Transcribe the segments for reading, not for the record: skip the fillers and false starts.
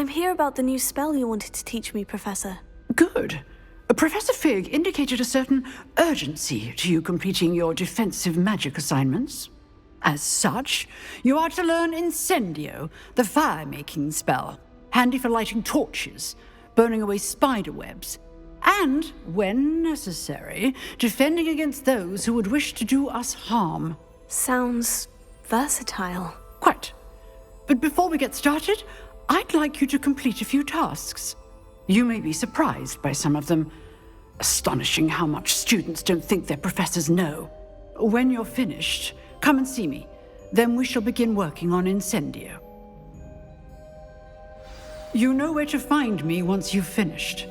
I'm here about the new spell you wanted to teach me, Professor. Good. Professor Fig indicated a certain urgency to you completing your defensive magic assignments. As such, you are to learn Incendio, the fire-making spell, handy for lighting torches, burning away spider webs, and, when necessary, defending against those who would wish to do us harm. Sounds versatile. Quite. But before we get started, I'd like you to complete a few tasks. You may be surprised by some of them. Astonishing how much students don't think their professors know. When you're finished, come and see me. Then we shall begin working on Incendio. You know where to find me once you've finished.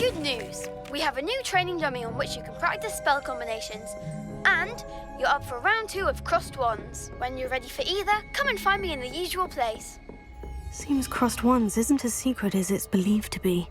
Good news! We have a new training dummy on which you can practice spell combinations. And you're up for round 2 of Crossed Wands. When you're ready for either, come and find me in the usual place. Seems Crossed Wands isn't as secret as it's believed to be.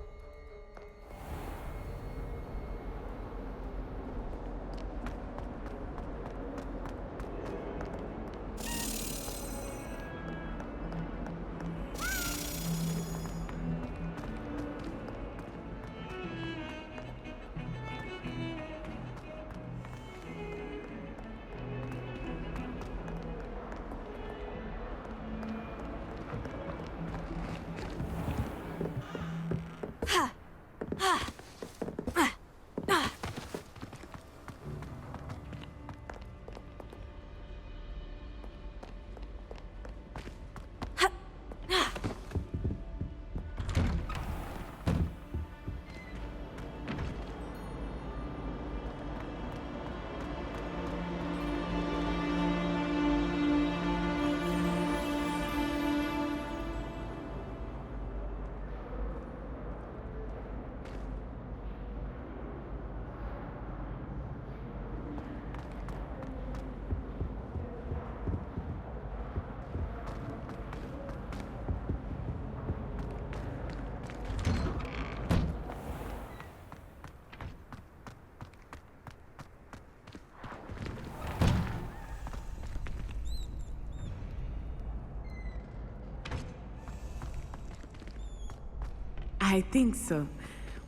I think so.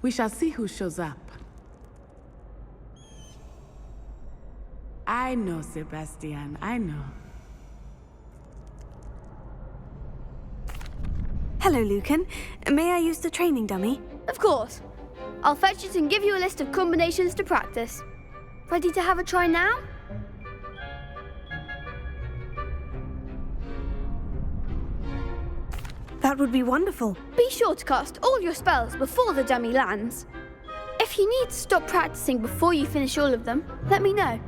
We shall see who shows up. I know, Sebastian, I know. Hello, Lucan. May I use the training dummy? Of course. I'll fetch it and give you a list of combinations to practice. Ready to have a try now? That would be wonderful. Be sure to cast all your spells before the dummy lands. If you need to stop practicing before you finish all of them, let me know.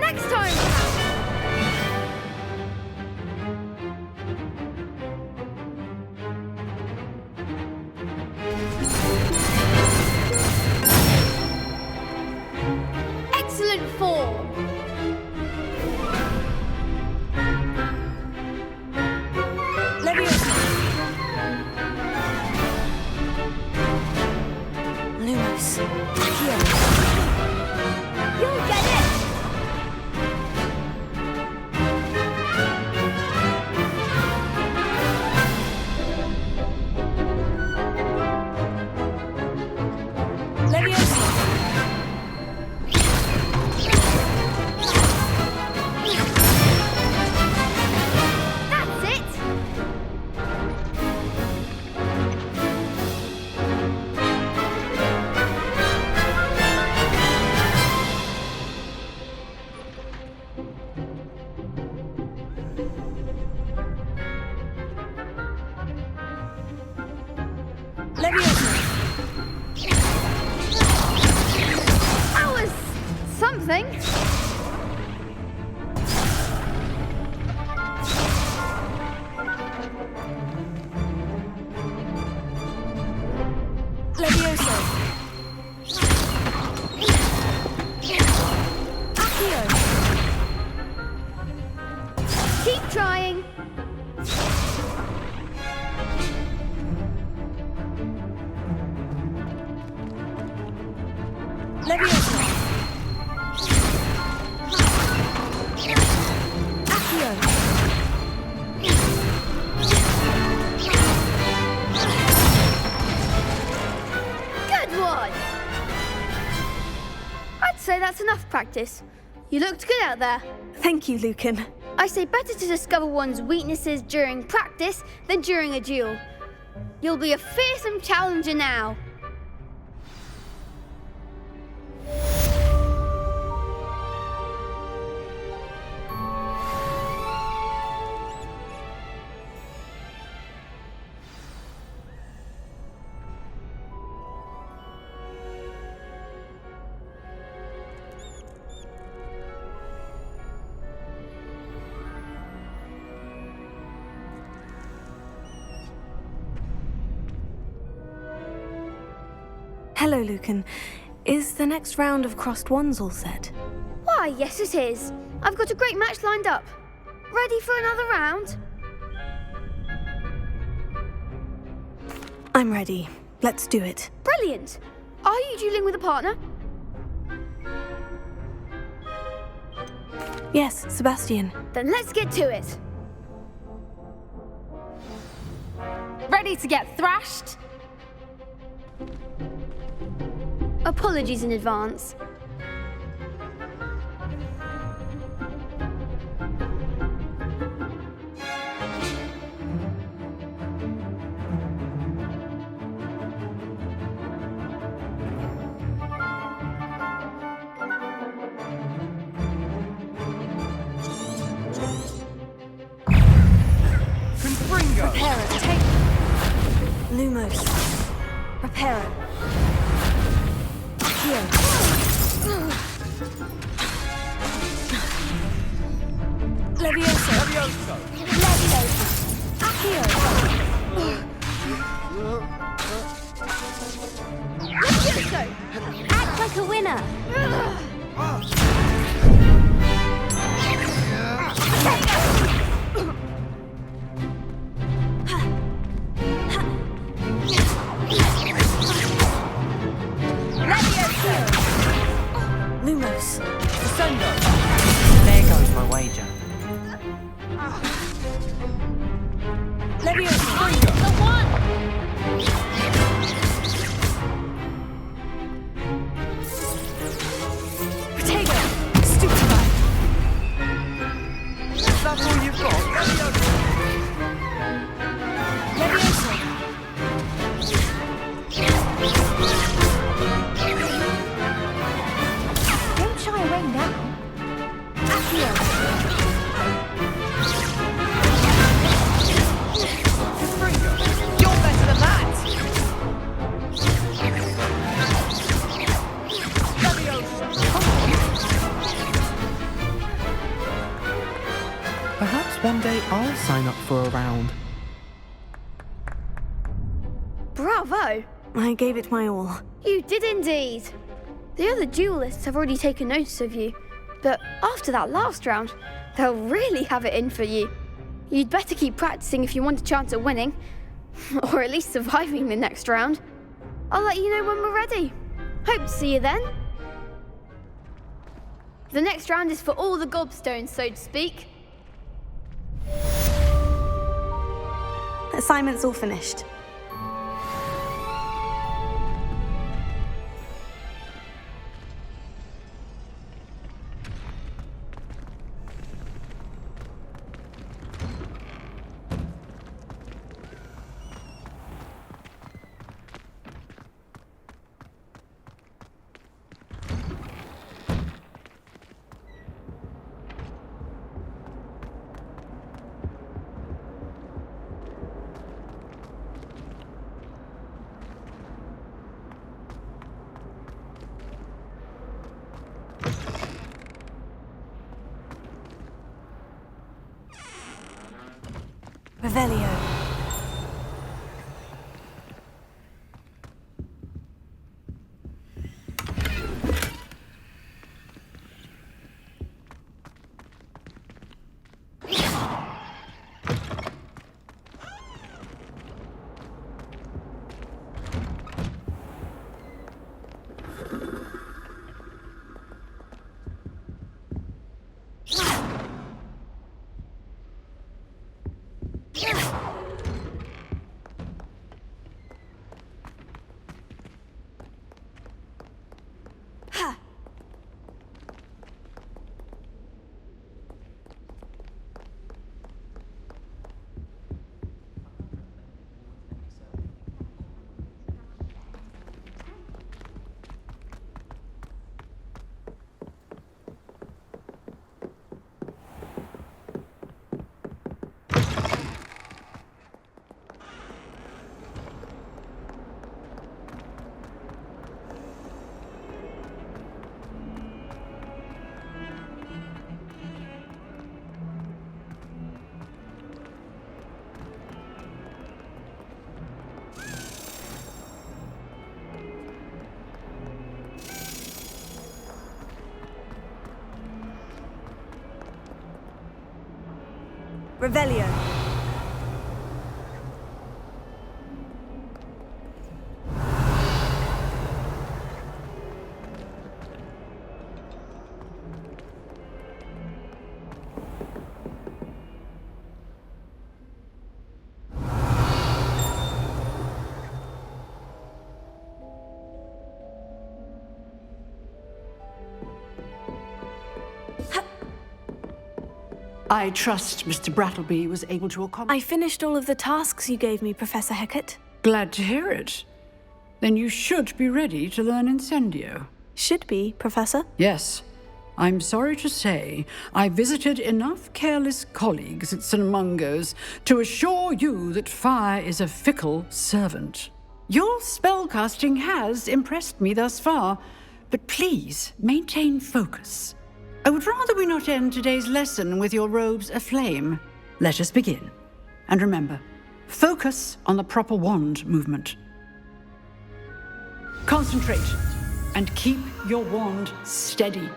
Next time! Excellent form! Lumos. You'll get it! That's it! That was something. Levioso. Accio. coming! Leviosa. Accio. Good one! I'd say that's enough practice. You looked good out there. Thank you, Lucan. I say better to discover one's weaknesses during practice than during a duel. You'll be a fearsome challenger now. Hello, Lucan. Is the next round of crossed wands all set? Why, yes it is. I've got a great match lined up. Ready for another round? I'm ready. Let's do it. Brilliant! Are you dueling with a partner? Yes, Sebastian. Then let's get to it. Ready to get thrashed? Apologies in advance. Reparo, take... Lumos. Reparo. Accio. Leviosa. Leviosa. Accio. Levioso! Act like a winner. Lumos. There goes my wager. Leviosa. The one! Protego. Stupefy. That's all you've got? Leviosa. Don't shy away now. Accio. You're better than that! Perhaps one day I'll sign up for a round. Bravo! I gave it my all. You did indeed. The other duelists have already taken notice of you, but after that last round, they'll really have it in for you. You'd better keep practicing if you want a chance at winning, or at least surviving the next round. I'll let you know when we're ready. Hope to see you then. The next round is for all the gobstones, so to speak. Assignment's all finished. Revelio. Revelio. I trust Mr. Brattleby was able to accomplish. I finished all of the tasks you gave me, Professor Hecat. Glad to hear it. Then you should be ready to learn Incendio. Should be, Professor. Yes. I'm sorry to say, I visited enough careless colleagues at St. Mungo's to assure you that fire is a fickle servant. Your spellcasting has impressed me thus far, but please maintain focus. I would rather we not end today's lesson with your robes aflame. Let us begin. And remember, focus on the proper wand movement. Concentrate, and keep your wand steady.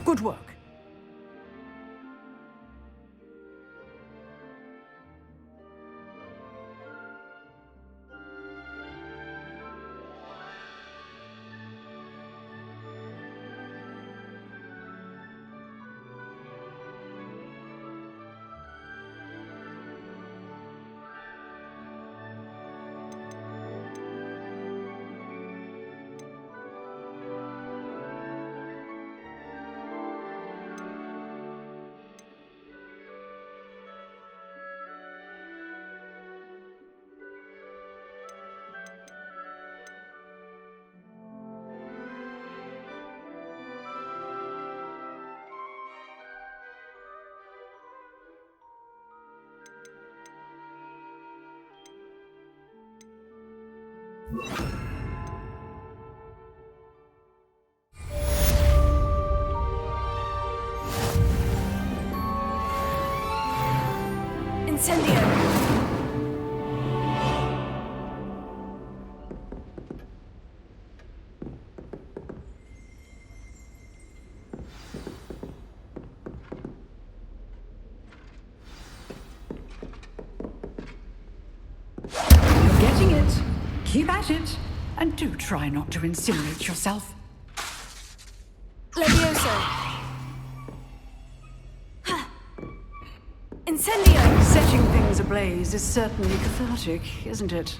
Good work. Incendio. You're getting it. Keep at it. And do try not to incinerate yourself. Levioso. Incendio. Setting things ablaze is certainly cathartic, isn't it?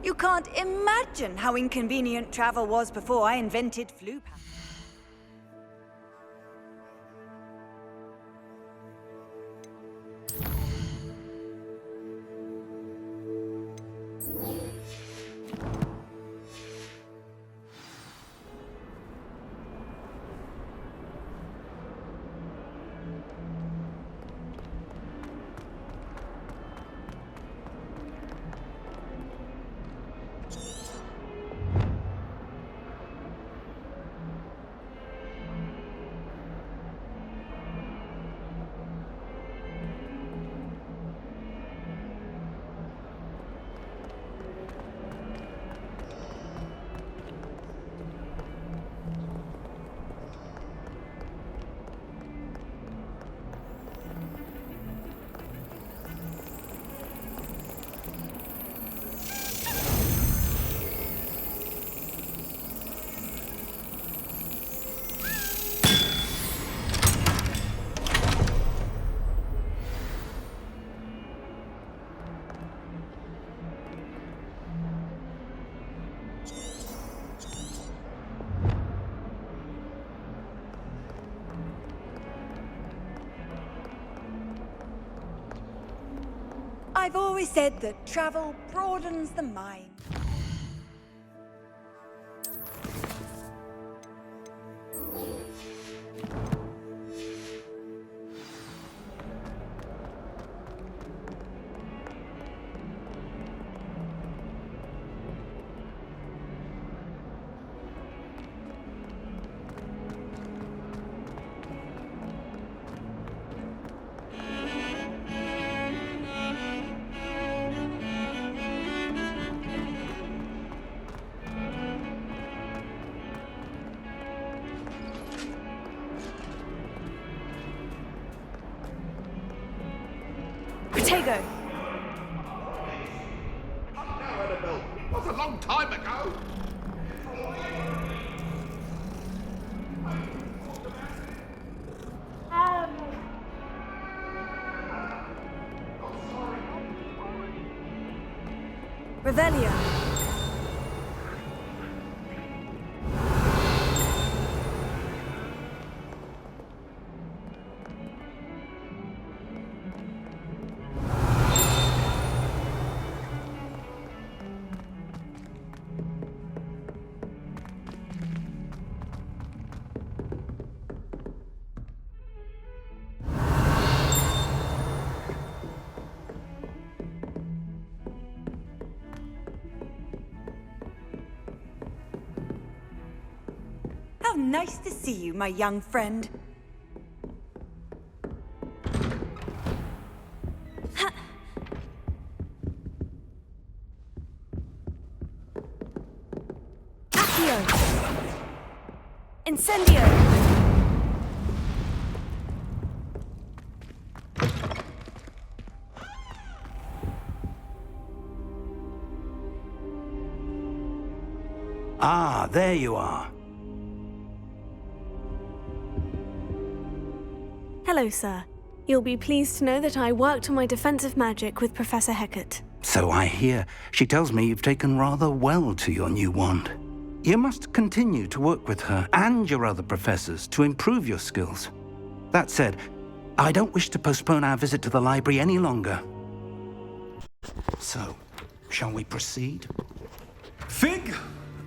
You can't imagine how inconvenient travel was before I invented flu. I've always said that travel broadens the mind. Protego! It was a long time ago. Revelio! How nice to see you, my young friend. Accio! Incendio! Ah, there you are. Hello, sir. You'll be pleased to know that I worked on my defensive magic with Professor Hecat. So I hear. She tells me you've taken rather well to your new wand. You must continue to work with her and your other professors to improve your skills. That said, I don't wish to postpone our visit to the library any longer. So, shall we proceed? Fig,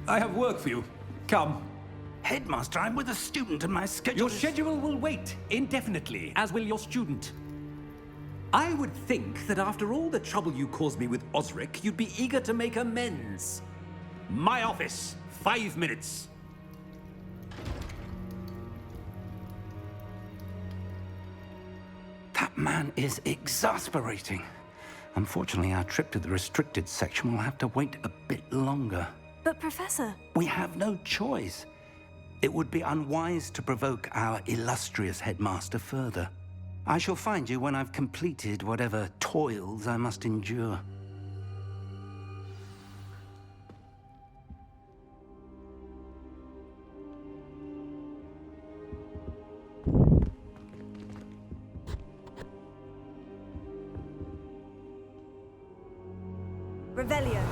I have work for you. Come. Headmaster, I'm with a student and my schedule Your schedule will wait indefinitely, as will your student. I would think that after all the trouble you caused me with Osric, you'd be eager to make amends. My office, 5 minutes. That man is exasperating. Unfortunately, our trip to the restricted section will have to wait a bit longer. But, Professor... We have no choice. It would be unwise to provoke our illustrious headmaster further. I shall find you when I've completed whatever toils I must endure. Revelio.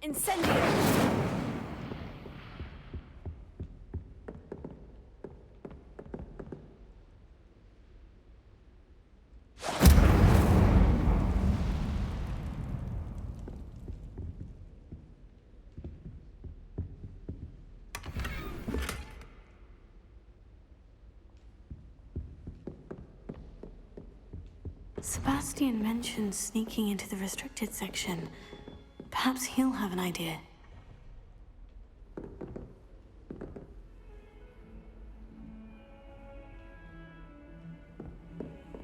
Incendio! Sebastian mentioned sneaking into the restricted section. Perhaps he'll have an idea.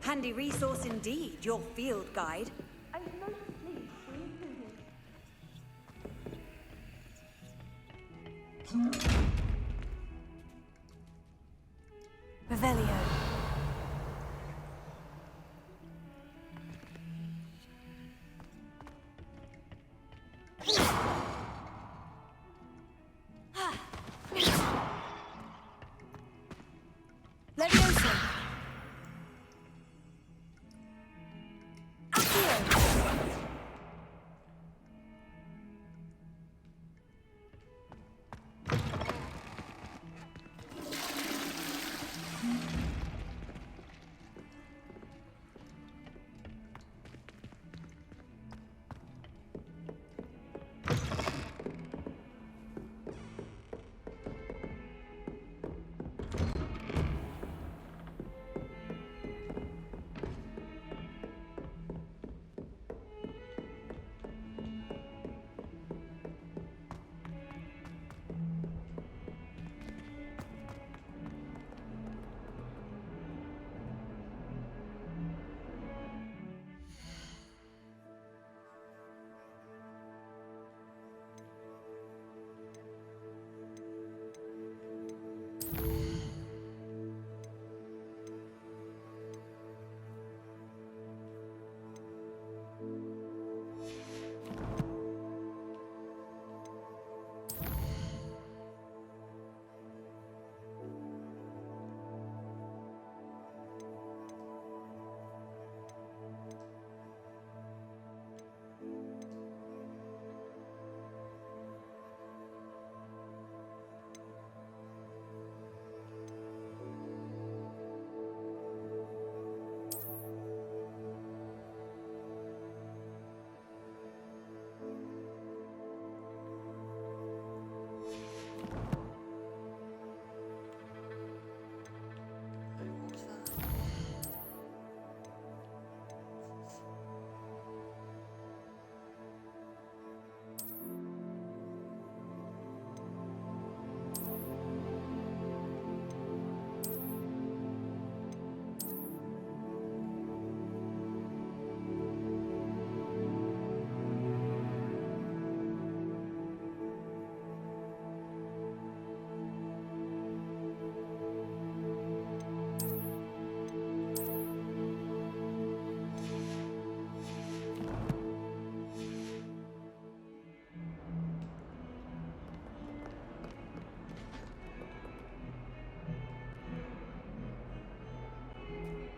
Handy resource indeed, your field guide. Revelio. Leviosa.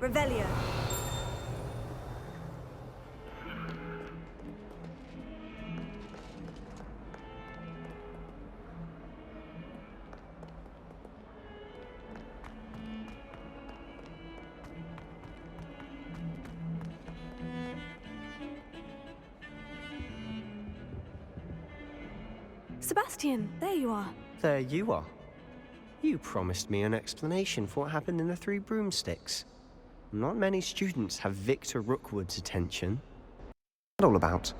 Revelio. Sebastian, there you are. There you are. You promised me an explanation for what happened in the Three Broomsticks. Not many students have Victor Rookwood's attention. What's that all about?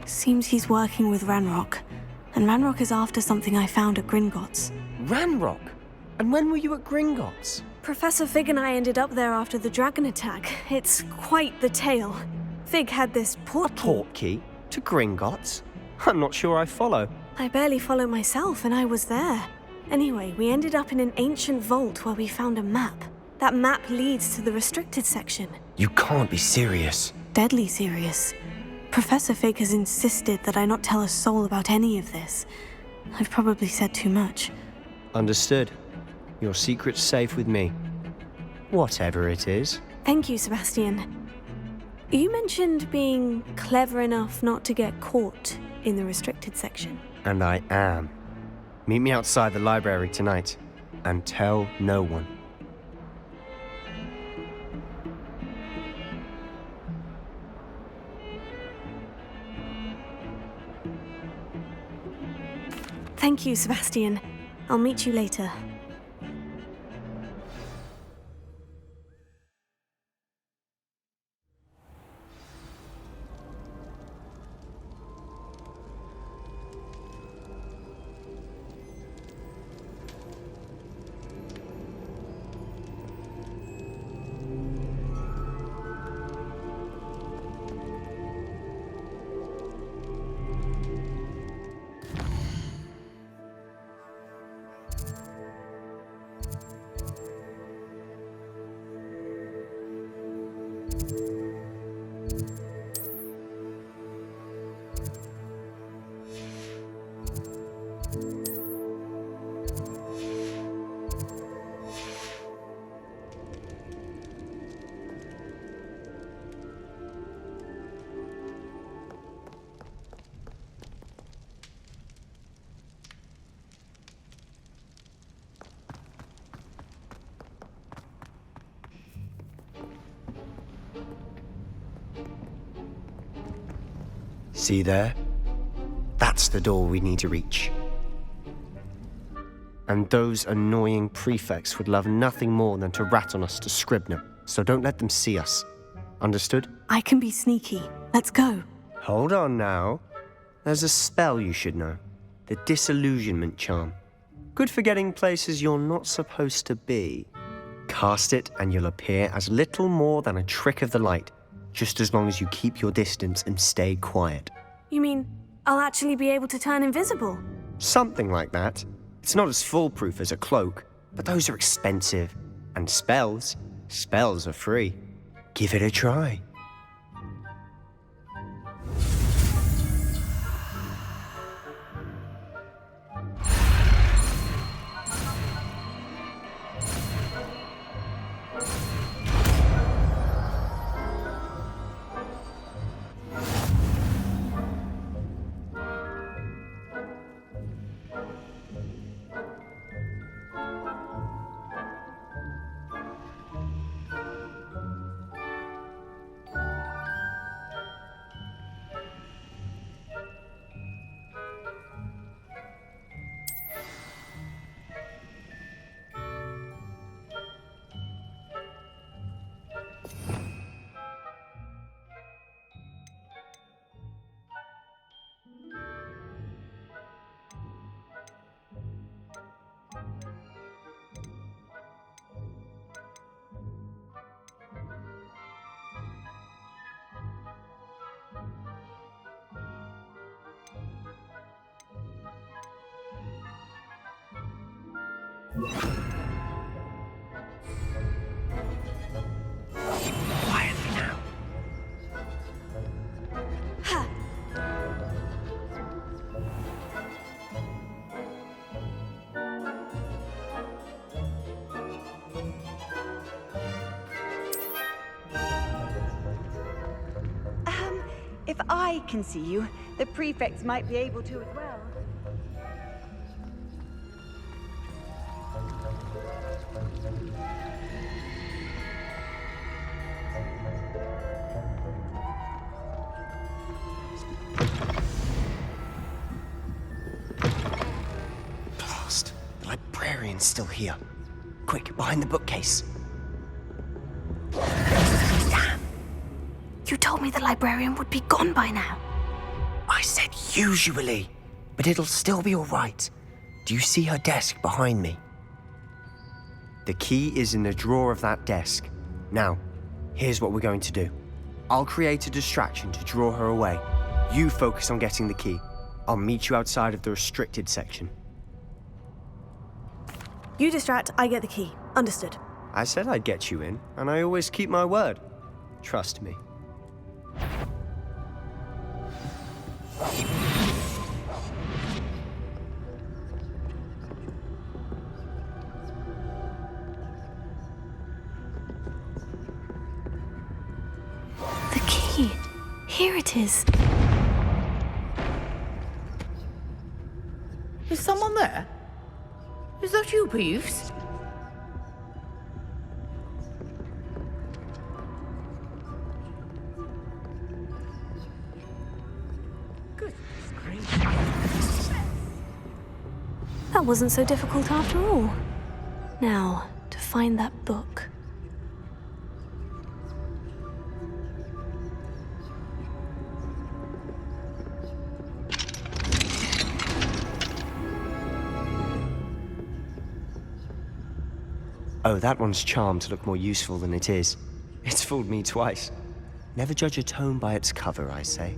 Seems he's working with Ranrock. And Ranrock is after something I found at Gringotts. Ranrock? And when were you at Gringotts? Professor Fig and I ended up there after the dragon attack. It's quite the tale. Fig had this portkey. A portkey? To Gringotts? I'm not sure I follow. I barely follow myself, and I was there. Anyway, we ended up in an ancient vault where we found a map. That map leads to the restricted section. You can't be serious. Deadly serious. Professor Fig has insisted that I not tell a soul about any of this. I've probably said too much. Understood. Your secret's safe with me. Whatever it is. Thank you, Sebastian. You mentioned being clever enough not to get caught in the restricted section. And I am. Meet me outside the library tonight. And tell no one. Thank you, Sebastian. I'll meet you later. See there? That's the door we need to reach. And those annoying prefects would love nothing more than to rat on us to Scribner, so don't let them see us. Understood? I can be sneaky. Let's go. Hold on now. There's a spell you should know. The Disillusionment Charm. Good for getting places you're not supposed to be. Cast it and you'll appear as little more than a trick of the light, just as long as you keep your distance and stay quiet. You mean I'll actually be able to turn invisible? Something like that. It's not as foolproof as a cloak, but those are expensive. And spells are free. Give it a try. Quietly now. Ha! If I can see you, the prefects might be able to as well. Blast. The librarian's still here. Quick, behind the bookcase. Damn! You told me the librarian would be gone by now. I said usually, but it'll still be all right. Do you see her desk behind me? The key is in the drawer of that desk. Now, here's what we're going to do. I'll create a distraction to draw her away. You focus on getting the key. I'll meet you outside of the restricted section. You distract, I get the key. Understood. I said I'd get you in, and I always keep my word. Trust me. The key. Here it is. Is someone there? Is that you, Peeves? That wasn't so difficult after all. Now, to find that book. Oh, that one's charmed to look more useful than it is. It's fooled me twice. Never judge a tome by its cover, I say.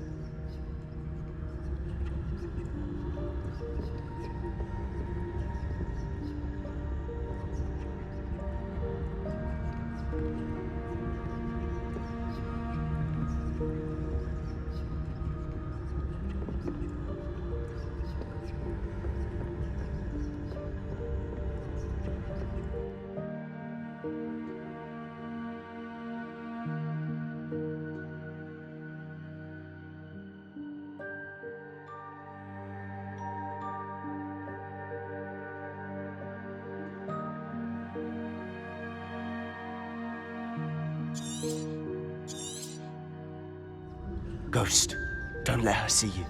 Ghost, don't let her see you.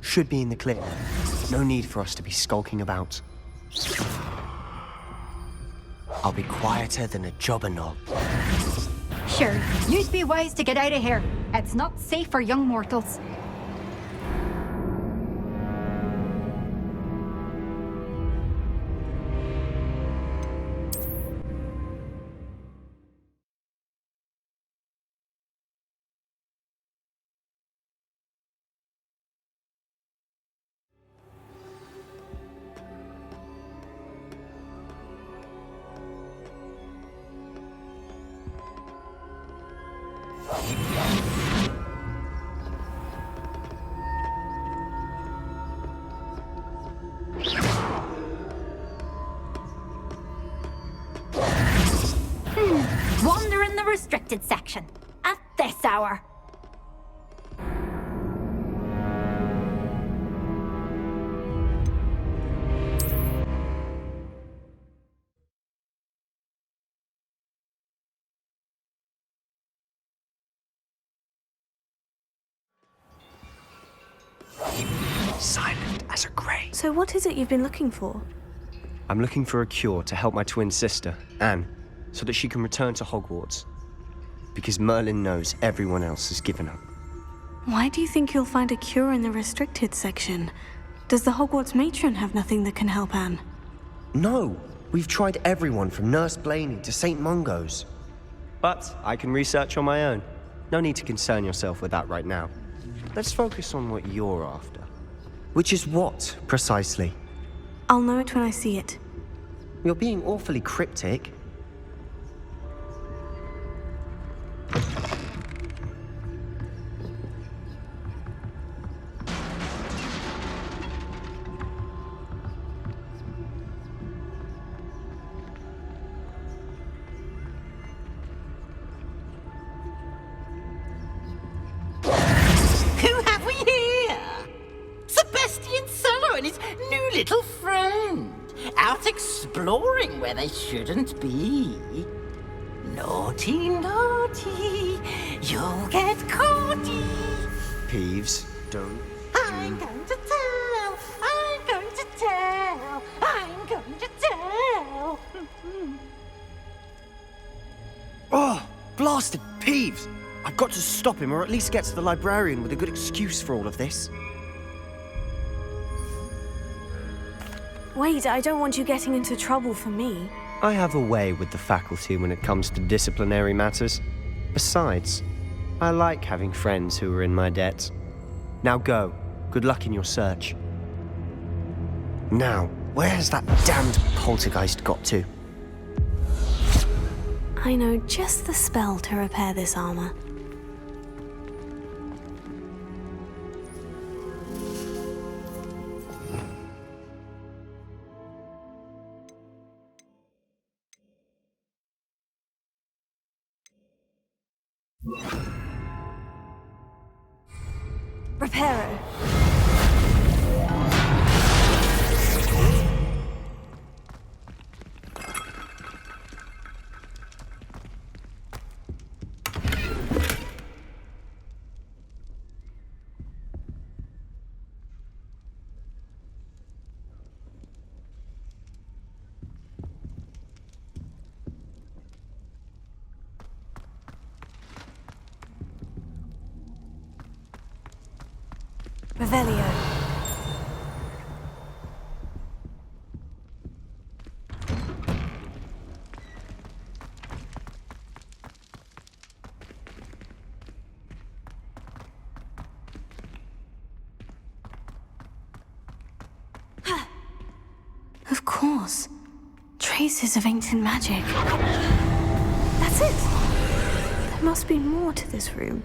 Should be in the clear. No need for us to be skulking about. I'll be quieter than a jobber knob. Sure, you'd be wise to get out of here. It's not safe for young mortals. Wander in the restricted section at this hour. Silent as a grave. So what is it you've been looking for? I'm looking for a cure to help my twin sister, Anne, so that she can return to Hogwarts. because Merlin knows everyone else has given up. Why do you think you'll find a cure in the restricted section? Does the Hogwarts matron have nothing that can help Anne? No, we've tried everyone from Nurse Blaney to St. Mungo's. But I can research on my own. No need to concern yourself with that right now. Let's focus on what you're after. Which is what, precisely? I'll know it when I see it. You're being awfully cryptic. Who have we here? Sebastian Cello and his new little friend. Out exploring where they shouldn't be. Naughty, naughty, you'll get caughty. Peeves, don't. I'm going to tell, I'm going to tell, I'm going to tell. Oh, blasted Peeves! I've got to stop him, or at least get to the librarian with a good excuse for all of this. Wait, I don't want you getting into trouble for me. I have a way with the faculty when it comes to disciplinary matters. Besides, I like having friends who are in my debt. Now go. Good luck in your search. Now, where's that damned poltergeist got to? I know just the spell to repair this armor. Reparo. Revelio. Of course. Traces of ancient magic. That's it. There must be more to this room.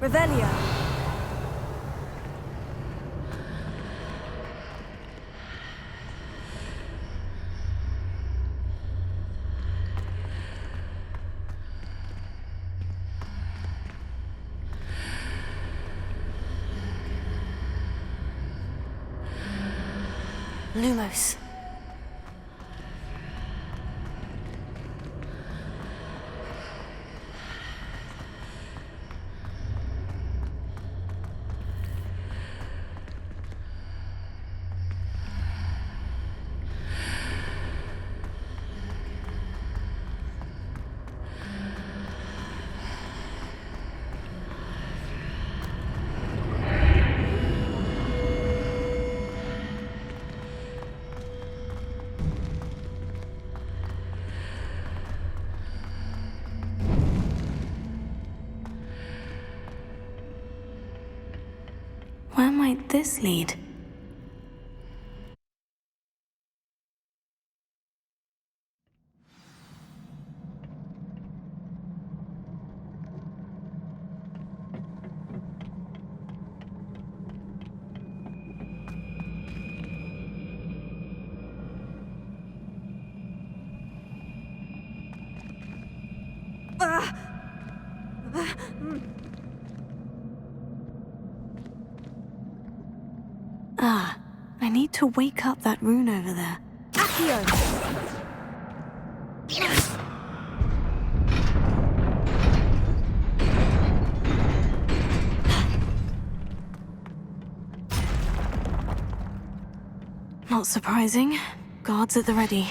Revelio. Lumos. Where might this lead? I need to wake up that rune over there. Not surprising. Guards at the ready.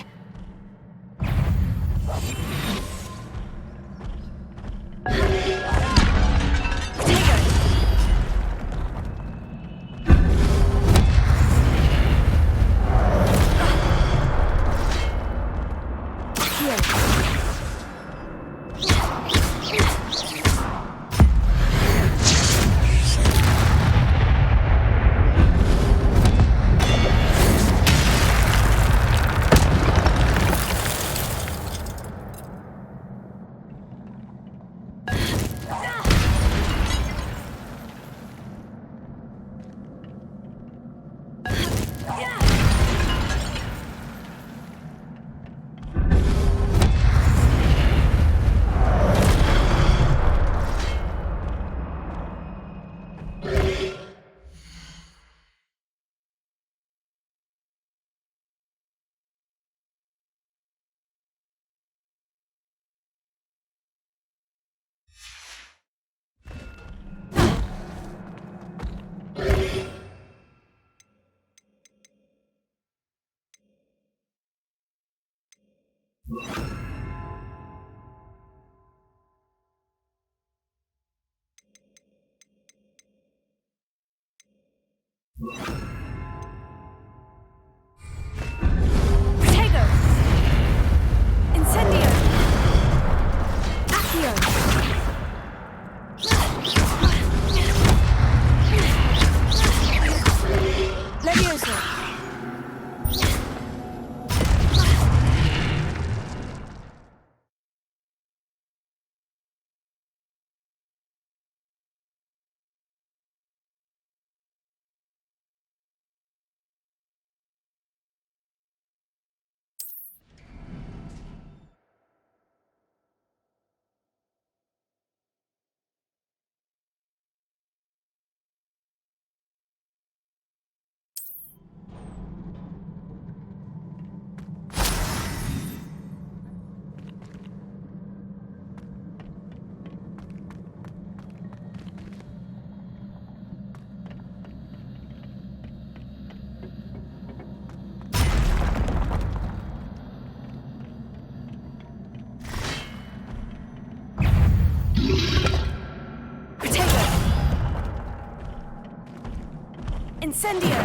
Incendio!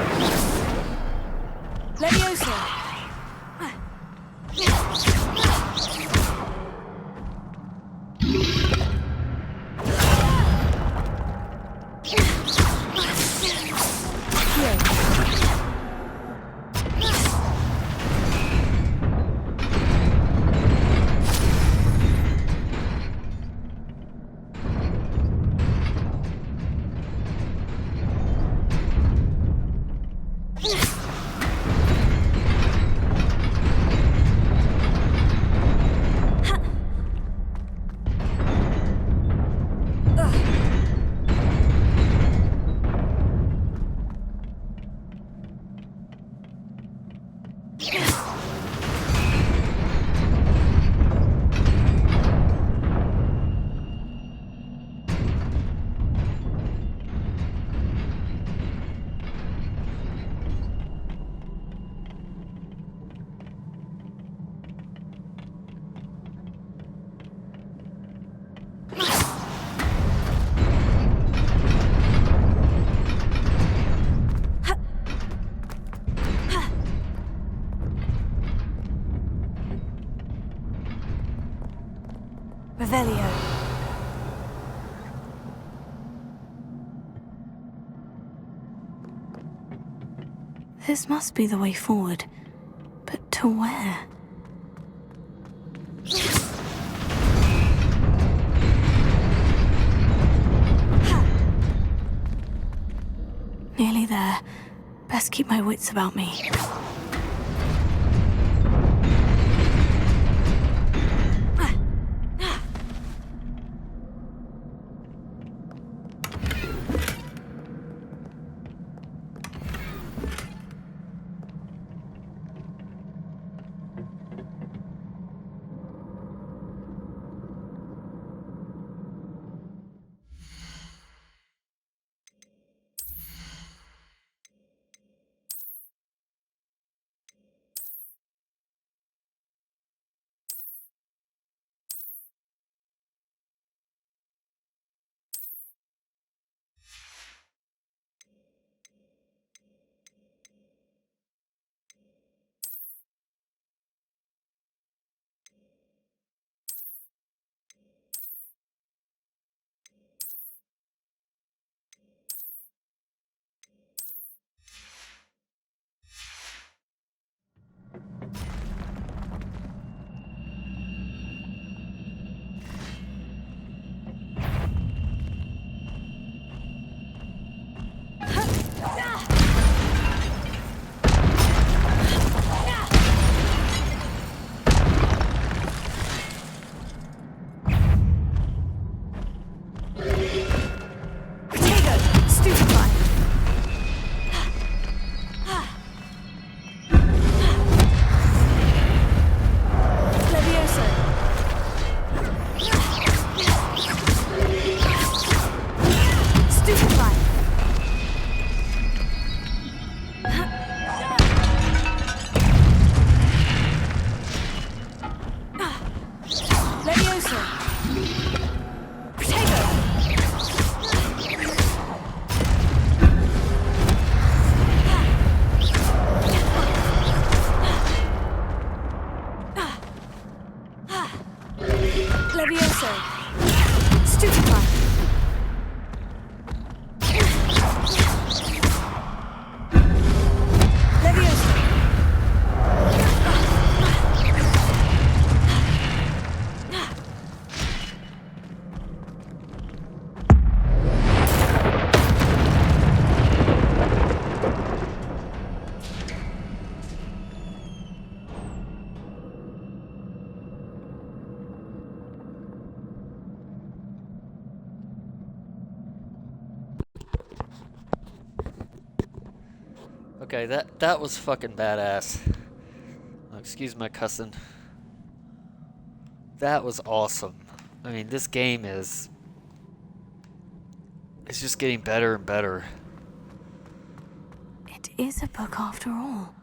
Levioso! Revelio. This must be the way forward. But to where? Nearly there. Best keep my wits about me. Okay, that was fucking badass. Oh, excuse my cussing. That was awesome. I mean, this game is... It's just getting better and better. It is a book after all.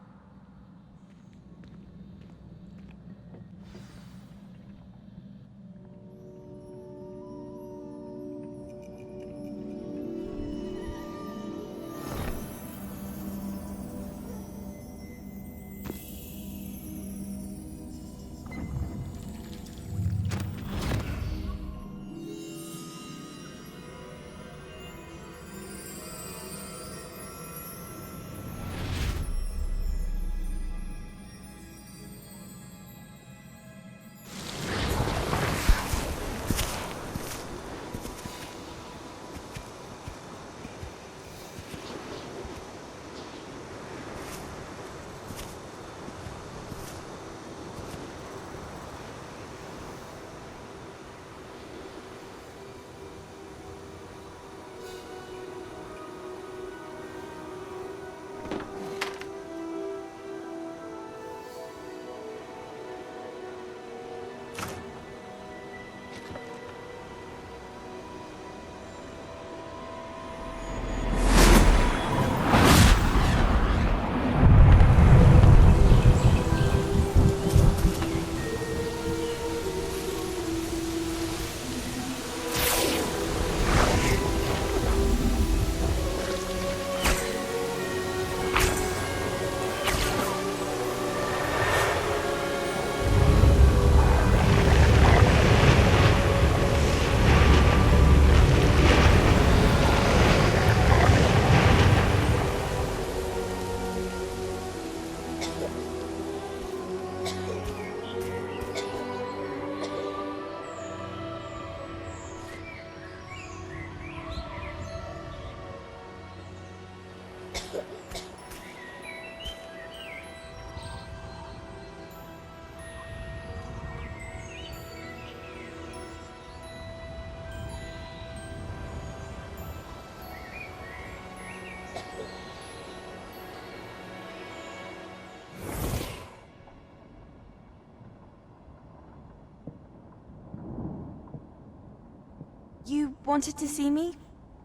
You wanted to see me?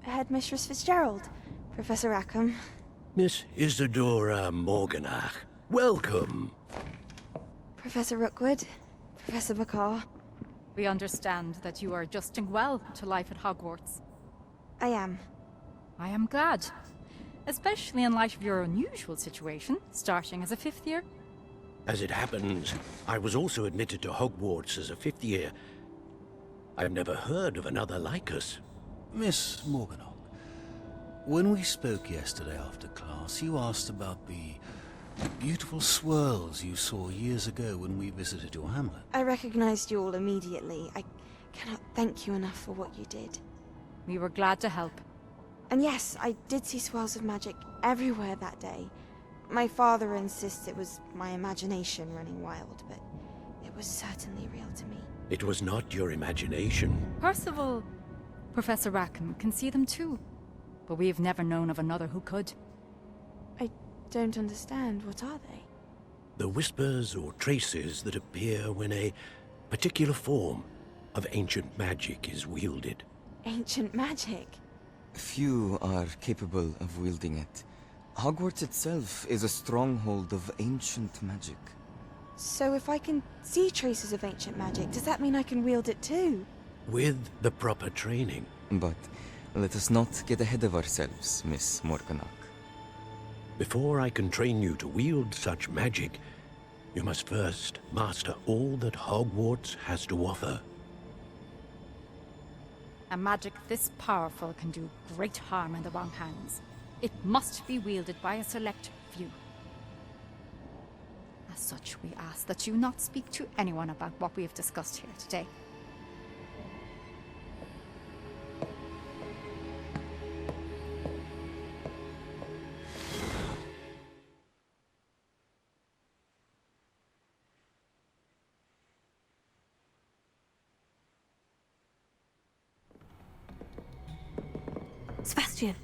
Headmistress Fitzgerald? Professor Rackham? Miss Isadora Morganach, welcome. Professor Rookwood? Professor Bakar? We understand that you are adjusting well to life at Hogwarts. I am. I am glad. Especially in light of your unusual situation, starting as a 5th year. As it happens, I was also admitted to Hogwarts as a 5th year. I've never heard of another like us. Miss Morganach, when we spoke yesterday after class, you asked about the beautiful swirls you saw years ago when we visited your hamlet. I recognized you all immediately. I cannot thank you enough for what you did. We were glad to help. And yes, I did see swirls of magic everywhere that day. My father insists it was my imagination running wild, but it was certainly real to me. It was not your imagination. Percival, Professor Rackham can see them too. But we have never known of another who could. I don't understand. What are they? The whispers or traces that appear when a particular form of ancient magic is wielded. Ancient magic? Few are capable of wielding it. Hogwarts itself is a stronghold of ancient magic. So if I can see traces of ancient magic, does that mean I can wield it too? With the proper training. But let us not get ahead of ourselves, Miss Morganach. Before I can train you to wield such magic, you must first master all that Hogwarts has to offer. A magic this powerful can do great harm in the wrong hands. It must be wielded by a select few. As such, we ask that you not speak to anyone about what we have discussed here today. Sebastian.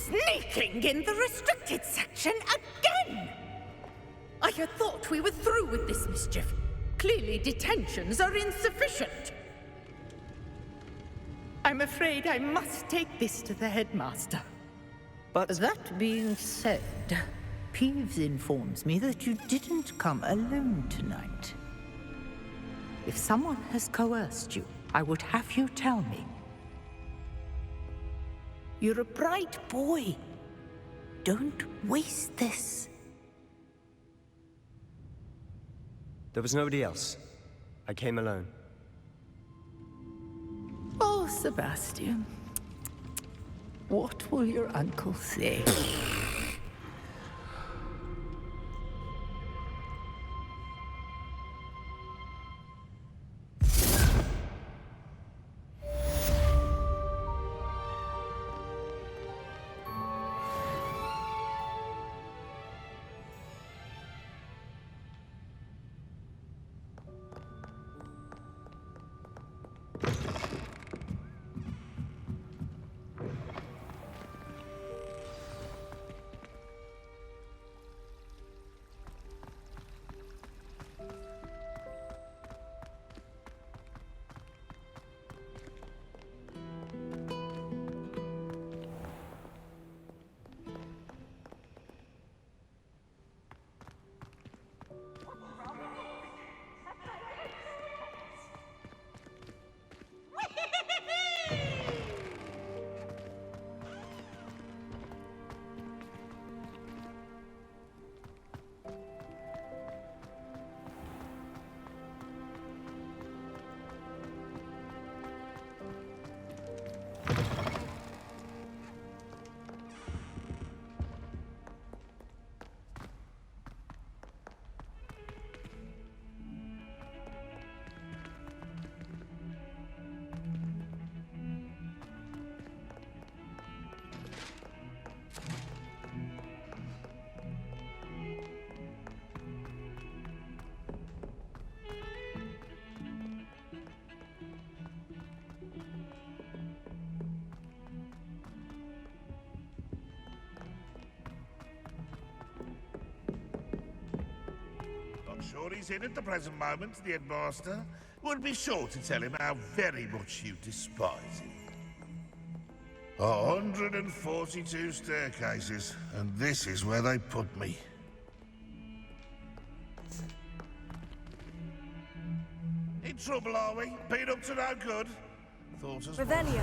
Sneaking in the restricted section again! I had thought we were through with this mischief. Clearly detentions are insufficient. I'm afraid I must take this to the headmaster. But that being said, Peeves informs me that you didn't come alone tonight. If someone has coerced you, I would have you tell me. You're a bright boy. Don't waste this. There was nobody else. I came alone. Oh, Sebastian. What will your uncle say? Sure he's in at the present moment, the headmaster. Would be sure to tell him how very much you despise him. 142 staircases, and this is where they put me. In trouble, are we? Been up to no good? Thought as Revelio.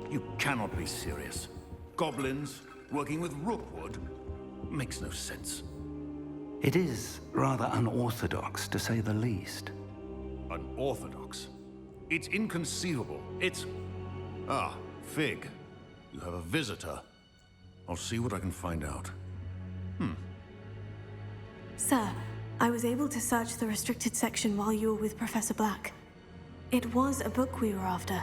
You cannot be serious. Goblins working with Rookwood makes no sense. It is rather unorthodox, to say the least. Unorthodox? It's inconceivable. It's... Ah, Fig. You have a visitor. I'll see what I can find out. Sir, I was able to search the restricted section while you were with Professor Black. It was a book we were after.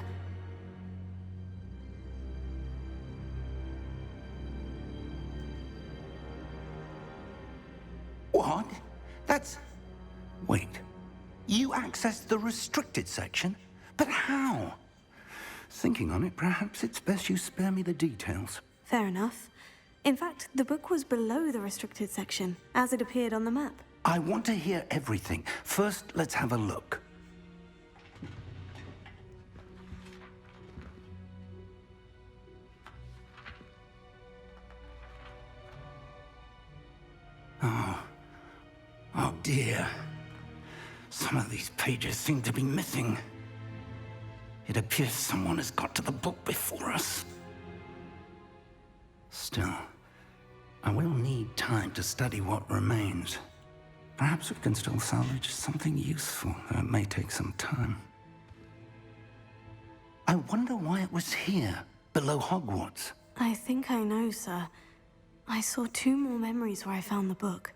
What? That's... Wait. You accessed the restricted section? But how? Thinking on it, perhaps it's best you spare me the details. Fair enough. In fact, the book was below the restricted section, as it appeared on the map. I want to hear everything. First, let's have a look. Oh dear. Some of these pages seem to be missing. It appears someone has got to the book before us. Still, I will need time to study what remains. Perhaps we can still salvage something useful, though it may take some time. I wonder why it was here, below Hogwarts. I think I know, sir. I saw 2 more memories where I found the book.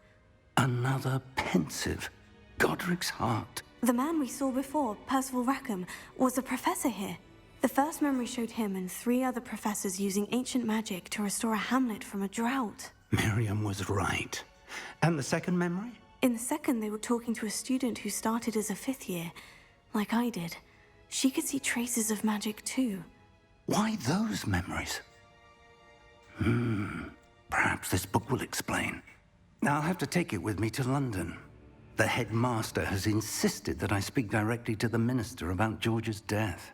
Another pensive. Godric's heart. The man we saw before, Percival Rackham, was a professor here. The first memory showed him and 3 other professors using ancient magic to restore a hamlet from a drought. Miriam was right. And the second memory? In the second, they were talking to a student who started as a 5th year, like I did. She could see traces of magic too. Why those memories? Perhaps this book will explain. I'll have to take it with me to London. The headmaster has insisted that I speak directly to the minister about George's death.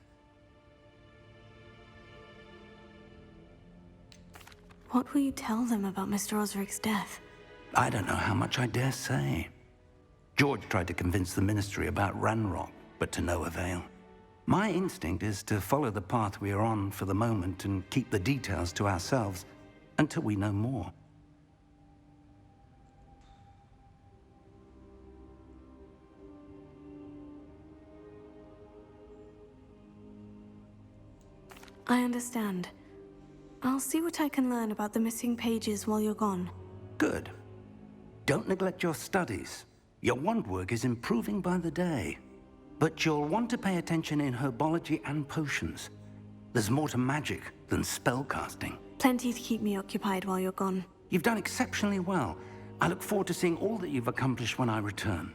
What will you tell them about Mr. Osric's death? I don't know how much I dare say. George tried to convince the ministry about Ranrock, but to no avail. My instinct is to follow the path we are on for the moment and keep the details to ourselves until we know more. I understand. I'll see what I can learn about the missing pages while you're gone. Good. Don't neglect your studies. Your wand work is improving by the day. But you'll want to pay attention in herbology and potions. There's more to magic than spellcasting. Plenty to keep me occupied while you're gone. You've done exceptionally well. I look forward to seeing all that you've accomplished when I return.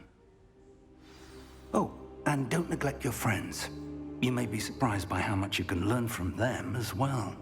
Oh, and don't neglect your friends. You may be surprised by how much you can learn from them as well.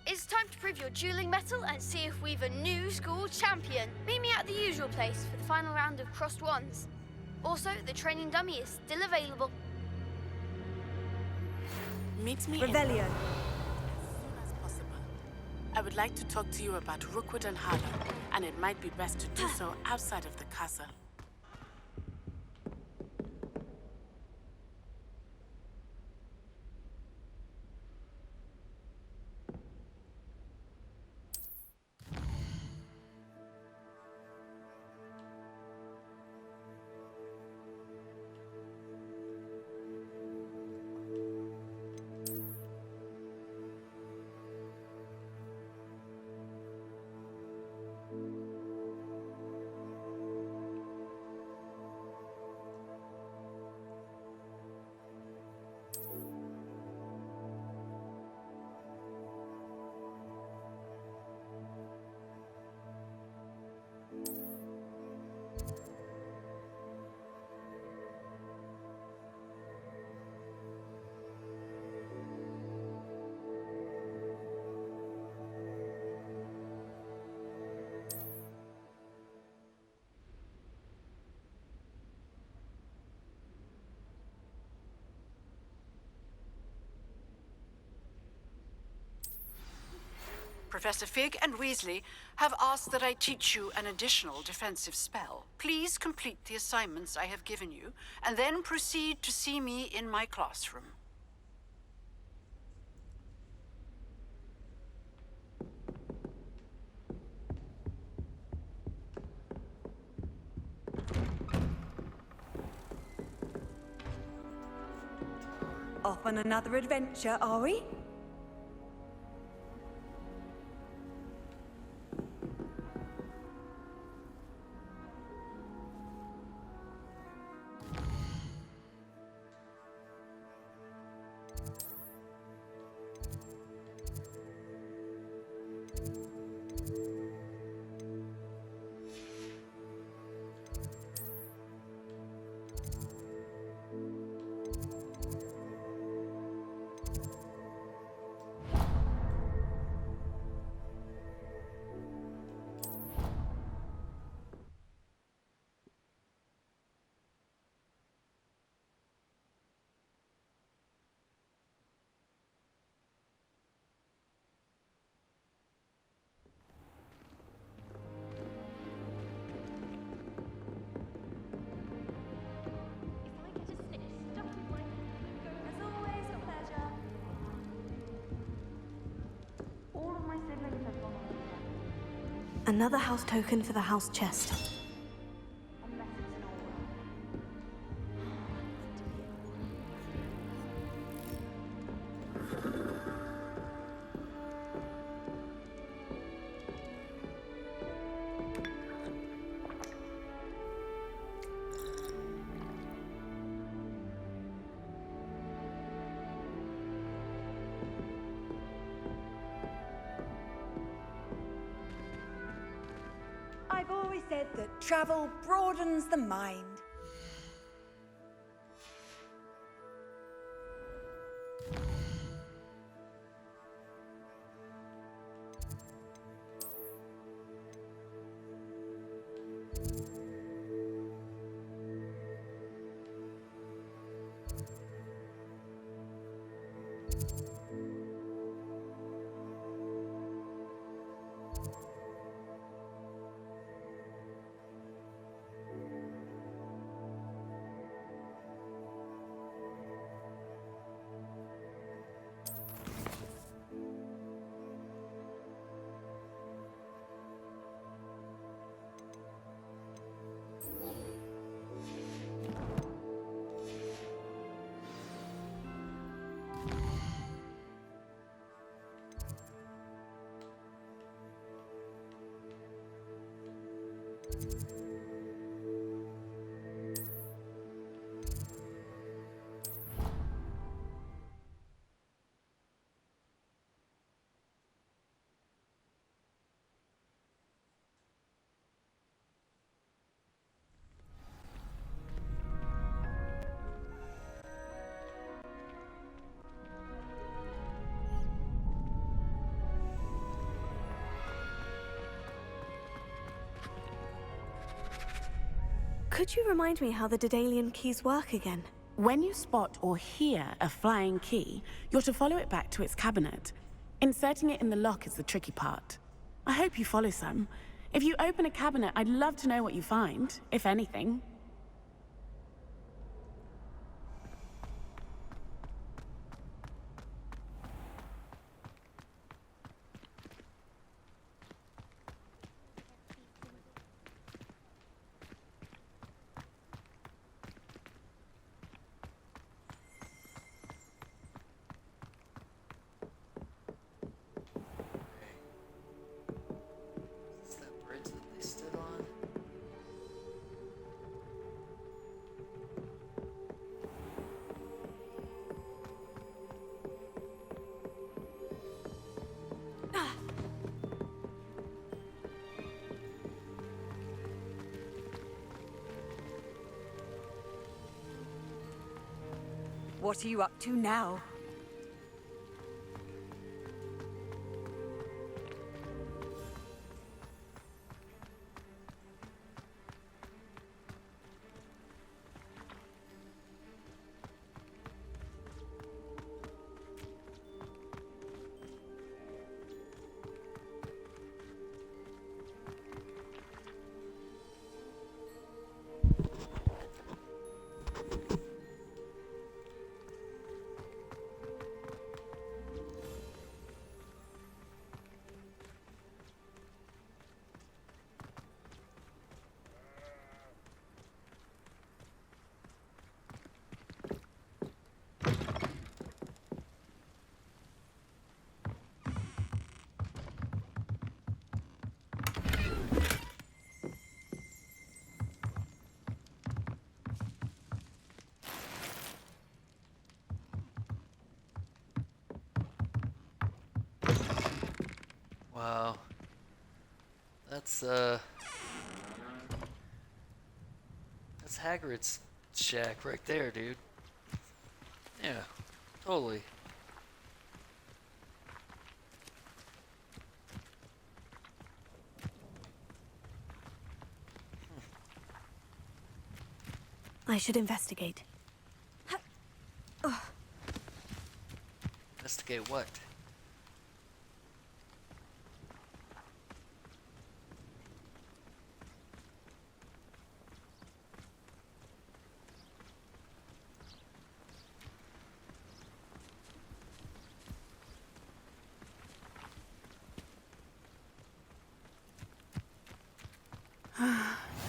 It's time to prove your dueling mettle and see if we've a new school champion. Meet me at the usual place for the final round of crossed wands. Also, the training dummy is still available. Meet me Revelio. as soon as possible. I would like to talk to you about Rookwood and Harlow, and it might be best to do so outside of the castle. Professor Fig and Weasley have asked that I teach you an additional defensive spell. Please complete the assignments I have given you, and then proceed to see me in my classroom. Off on another adventure, are we? Another house token for the house chest. I've always said that travel broadens the mind. Could you remind me how the Daedalian keys work again? When you spot or hear a flying key, you're to follow it back to its cabinet. Inserting it in the lock is the tricky part. I hope you follow some. If you open a cabinet, I'd love to know what you find, if anything. Is that bridge that they stood on? What are you up to now? Wow. That's Hagrid's shack right there, dude. Yeah, totally. I should investigate. Investigate what?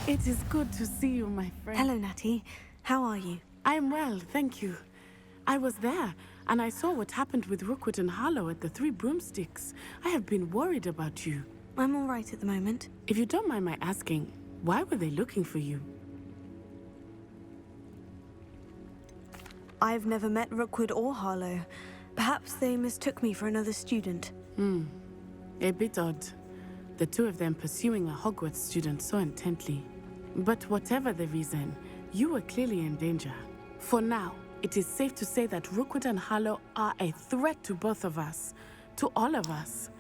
It is good to see you, my friend. Hello, Natty. How are you? I am well, thank you. I was there, and I saw what happened with Rookwood and Harlow at the Three Broomsticks. I have been worried about you. I'm all right at the moment. If you don't mind my asking, why were they looking for you? I've never met Rookwood or Harlow. Perhaps they mistook me for another student. A bit odd. The two of them pursuing a Hogwarts student so intently. But whatever the reason, you were clearly in danger. For now, it is safe to say that Rookwood and Harlow are a threat to both of us. To all of us.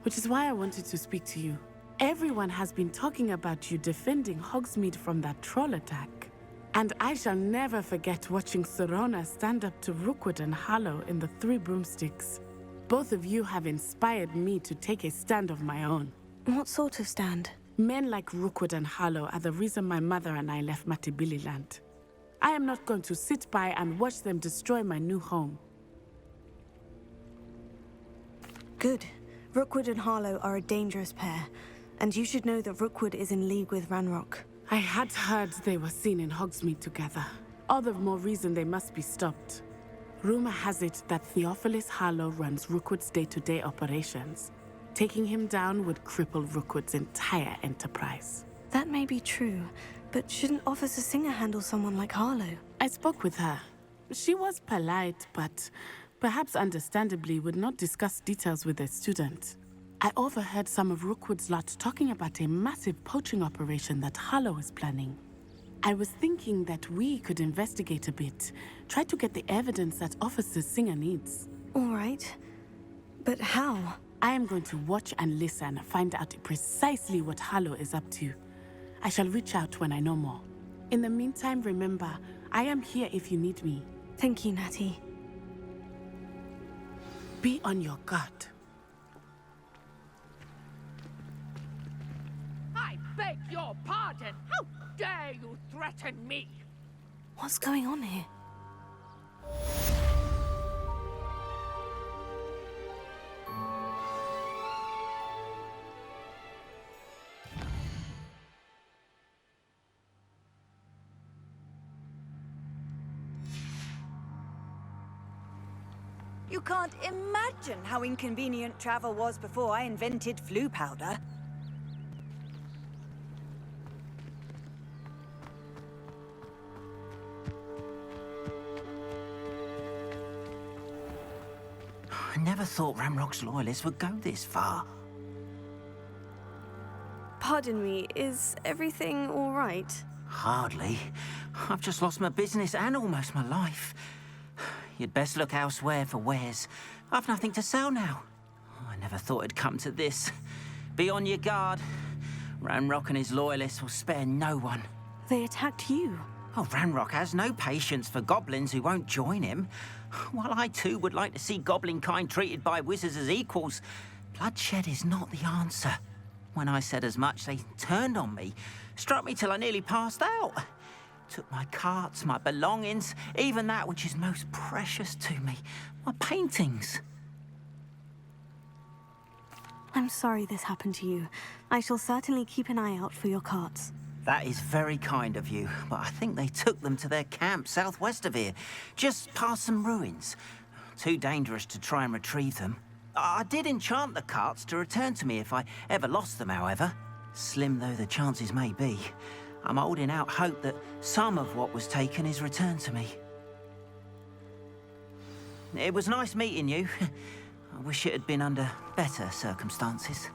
Which is why I wanted to speak to you. Everyone has been talking about you defending Hogsmeade from that troll attack. And I shall never forget watching Serona stand up to Rookwood and Harlow in the Three Broomsticks. Both of you have inspired me to take a stand of my own. What sort of stand? Men like Rookwood and Harlow are the reason my mother and I left Matabeleland. I am not going to sit by and watch them destroy my new home. Good. Rookwood and Harlow are a dangerous pair, and you should know that Rookwood is in league with Ranrock. I had heard they were seen in Hogsmeade together. All the more reason they must be stopped. Rumor has it that Theophilus Harlow runs Rookwood's day-to-day operations. Taking him down would cripple Rookwood's entire enterprise. That may be true, but shouldn't Officer Singer handle someone like Harlow? I spoke with her. She was polite, but perhaps understandably would not discuss details with a student. I overheard some of Rookwood's lot talking about a massive poaching operation that Harlow is planning. I was thinking that we could investigate a bit, try to get the evidence that Officer Singer needs. All right. But how? I am going to watch and listen, find out precisely what Harlow is up to. I shall reach out when I know more. In the meantime, remember, I am here if you need me. Thank you, Natty. Be on your guard. I beg your pardon. How dare you threaten me? What's going on here? You can't imagine how inconvenient travel was before I invented flu powder. I never thought Ramrock's loyalists would go this far. Pardon me, is everything all right? Hardly. I've just lost my business and almost my life. You'd best look elsewhere for wares. I've nothing to sell now. I never thought it'd come to this. Be on your guard. Ranrock and his loyalists will spare no one. They attacked you. Oh, Ranrock has no patience for goblins who won't join him. While I too would like to see goblin kind treated by wizards as equals, bloodshed is not the answer. When I said as much, they turned on me, struck me till I nearly passed out. Took my carts, my belongings, even that which is most precious to me, my paintings. I'm sorry this happened to you. I shall certainly keep an eye out for your carts. That is very kind of you, but I think they took them to their camp southwest of here, just past some ruins. Too dangerous to try and retrieve them. I did enchant the carts to return to me if I ever lost them, however. Slim though the chances may be, I'm holding out hope that some of what was taken is returned to me. It was nice meeting you. I wish it had been under better circumstances.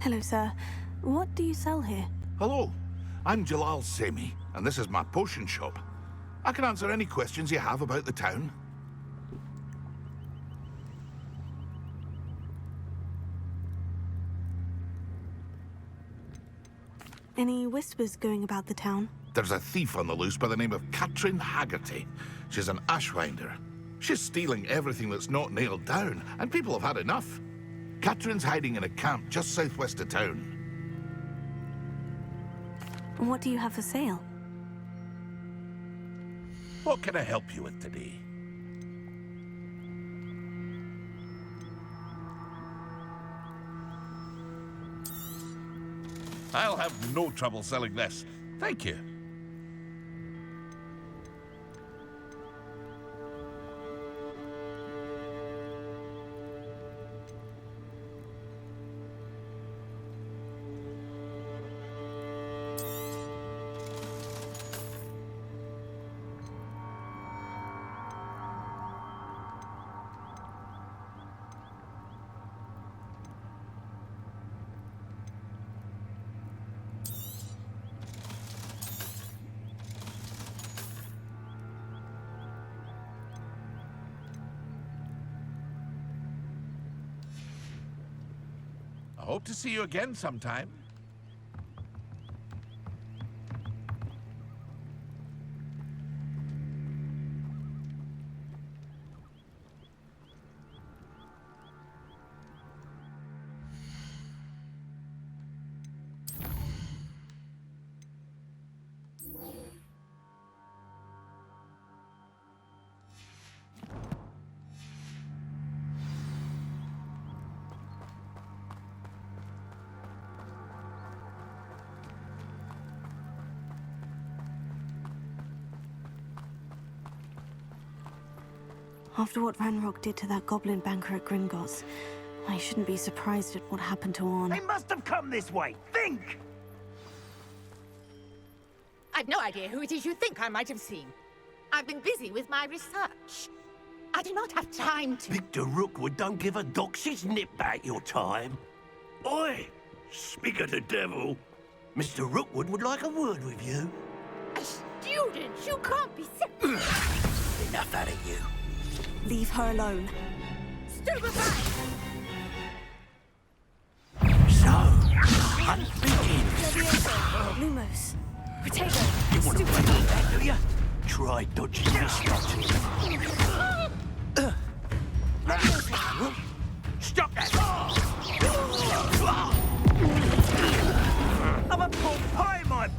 Hello, sir. What do you sell here? Hello, I'm Jalal Semi, and this is my potion shop. I can answer any questions you have about the town. Any whispers going about the town? There's a thief on the loose by the name of Katrin Haggerty. She's an ashwinder. She's stealing everything that's not nailed down, and people have had enough. Katrin's hiding in a camp just southwest of town. What do you have for sale? What can I help you with today? I'll have no trouble selling this. Thank you. I hope to see you again sometime. After what Ranrock did to that goblin banker at Gringotts, I shouldn't be surprised at what happened to Orn. They must have come this way. Think! I've no idea who it is you think I might have seen. I've been busy with my research. I do not have time to... Victor Rookwood don't give a doxy's nip back your time. Oi! Speak of the devil. Mr. Rookwood would like a word with you. A student? You can't be serious. Enough out of you. Leave her alone. Stupefy! So, hunt begins. Lumos. Potato. You want to break that, do you? Try dodging this lot. Stop that! I'm a poor pie, my...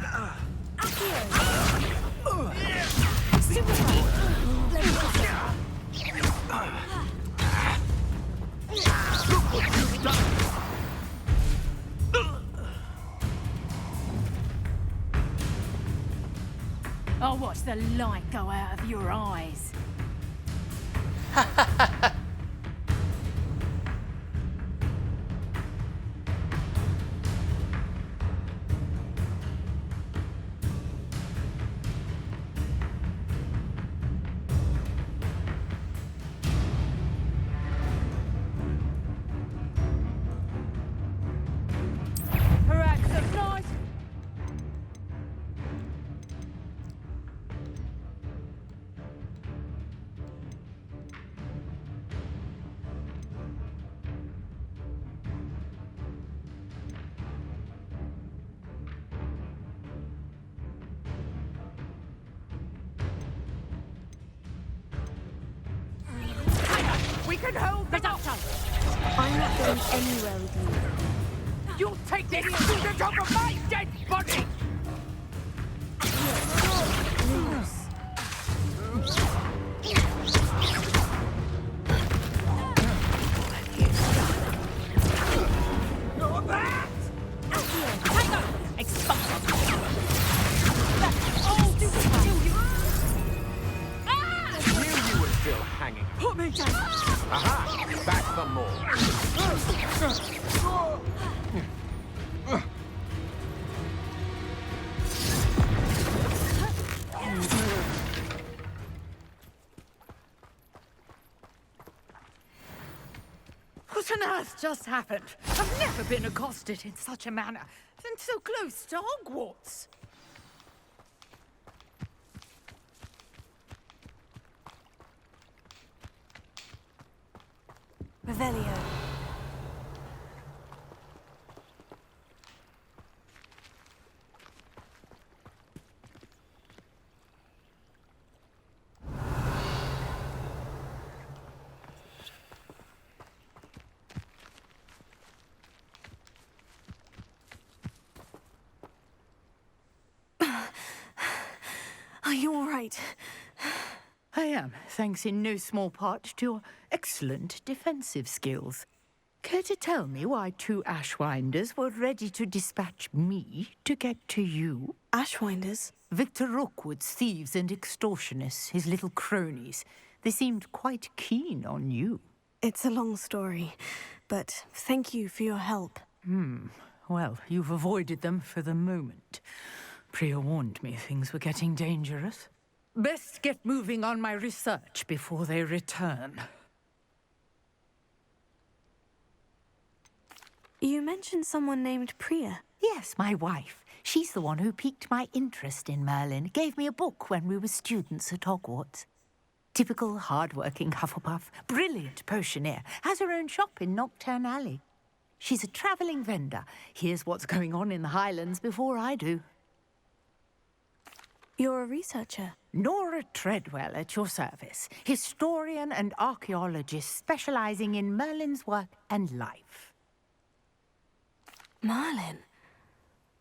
Look what you've done! I'll watch the light go out of your eyes. We can hold them off. I'm not going anywhere with you. You'll take this student over my dead body! Lumos. Put me down! Aha! Back for more. What on earth just happened? I've never been accosted in such a manner, and so close to Hogwarts. Revelio. Are you all right? I am, thanks in no small part to your excellent defensive skills. Care to tell me why 2 Ashwinders were ready to dispatch me to get to you? Ashwinders? Victor Rookwood's thieves and extortionists, his little cronies. They seemed quite keen on you. It's a long story, but thank you for your help. Well, you've avoided them for the moment. Priya warned me things were getting dangerous. Best get moving on my research before they return. You mentioned someone named Priya. Yes, my wife. She's the one who piqued my interest in Merlin. Gave me a book when we were students at Hogwarts. Typical hard-working Hufflepuff. Brilliant potioneer. Has her own shop in Knockturn Alley. She's a travelling vendor. Hears what's going on in the Highlands before I do. You're a researcher? Nora Treadwell at your service. Historian and archaeologist specialising in Merlin's work and life. Merlin?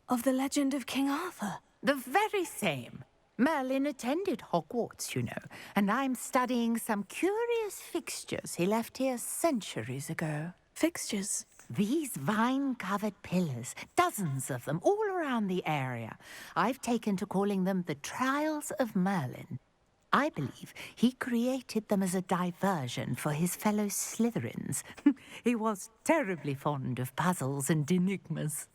Of the legend of King Arthur? The very same. Merlin attended Hogwarts, you know, and I'm studying some curious fixtures he left here centuries ago. Fixtures? These vine-covered pillars, dozens of them, all around the area. I've taken to calling them the Trials of Merlin. I believe he created them as a diversion for his fellow Slytherins. He was terribly fond of puzzles and enigmas.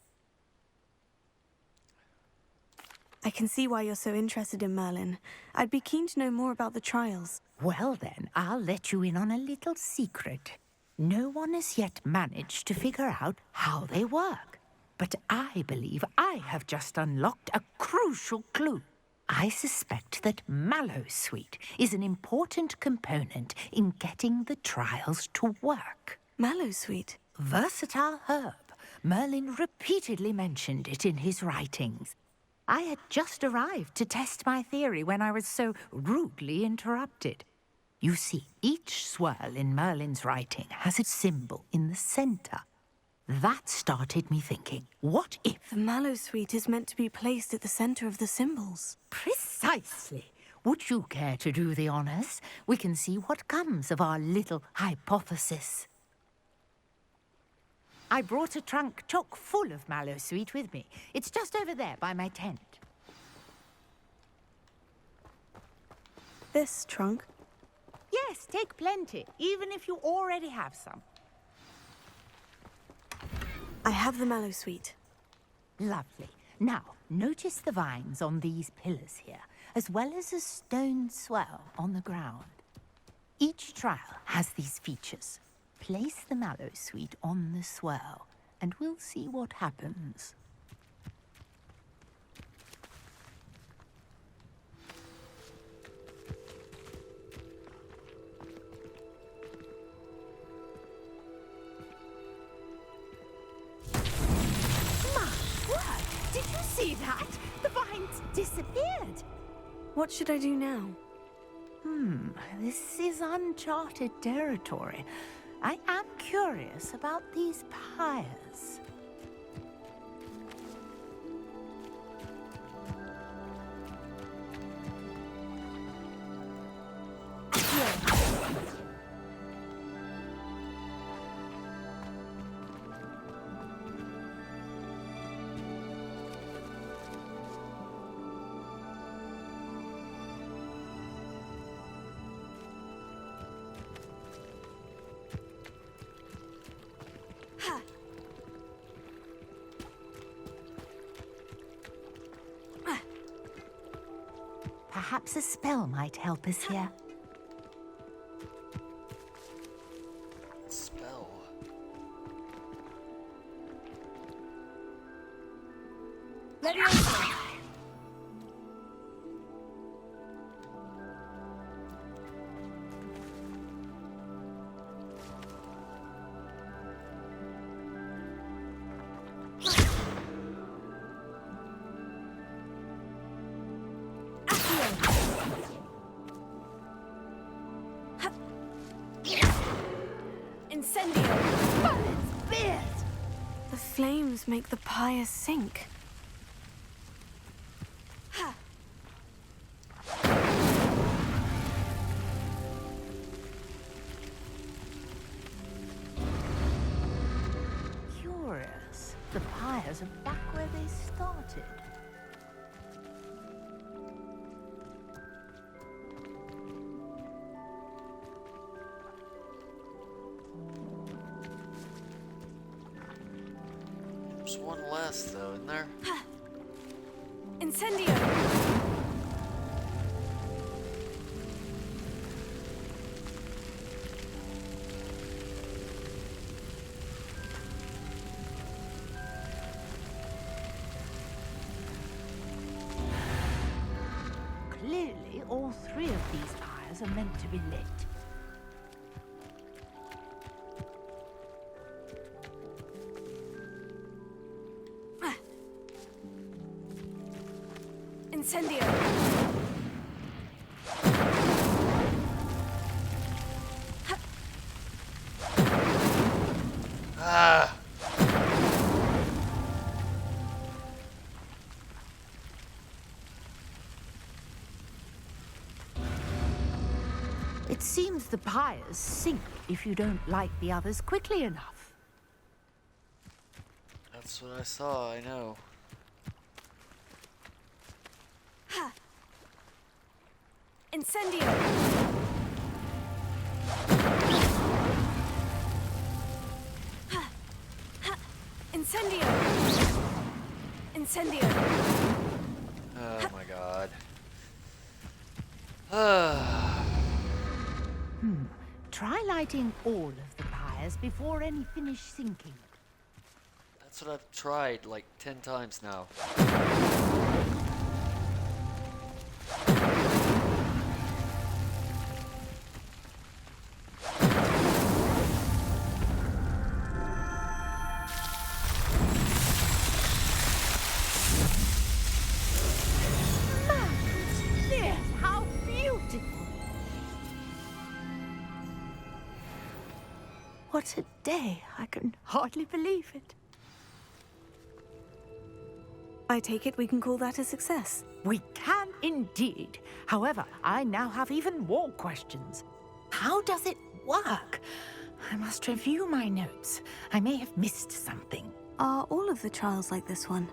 I can see why you're so interested in Merlin. I'd be keen to know more about the trials. Well then, I'll let you in on a little secret. No one has yet managed to figure out how they work. But I believe I have just unlocked a crucial clue. I suspect that Mallowsweet is an important component in getting the trials to work. Mallowsweet? Versatile herb. Merlin repeatedly mentioned it in his writings. I had just arrived to test my theory when I was so rudely interrupted. You see, each swirl in Merlin's writing has a symbol in the centre. That started me thinking, what if... The Mallowsweet is meant to be placed at the centre of the symbols. Precisely. Would you care to do the honours? We can see what comes of our little hypothesis. I brought a trunk chock full of Mallowsweet with me. It's just over there by my tent. This trunk? Yes, take plenty, even if you already have some. I have the Mallowsweet. Lovely. Now, notice the vines on these pillars here, as well as a stone swirl on the ground. Each trial has these features. Place the Mallowsweet on the swirl, and we'll see what happens. Did you see that? The vines disappeared. What should I do now? This is uncharted territory. I am curious about these pyres. Perhaps a spell might help us here. Spell. Leviosa! Incendio! Merlin's beard! The flames make the pyre sink. pyres are back where they started. There's one less, though, isn't there? Incendio! Clearly, all three of these pyres are meant to be lit. Incendio! Ah! It seems the pyres sink if you don't light the others quickly enough. That's what I saw, I know. Incendio! Incendio! Incendio! Oh my god. Try lighting all of the pyres before any finish sinking. That's what I've tried like 10 times now. Yes, how beautiful! What a day! I can hardly believe it. I take it we can call that a success. We can indeed. However, I now have even more questions. How does it work? I must review my notes. I may have missed something. Are all of the trials like this one?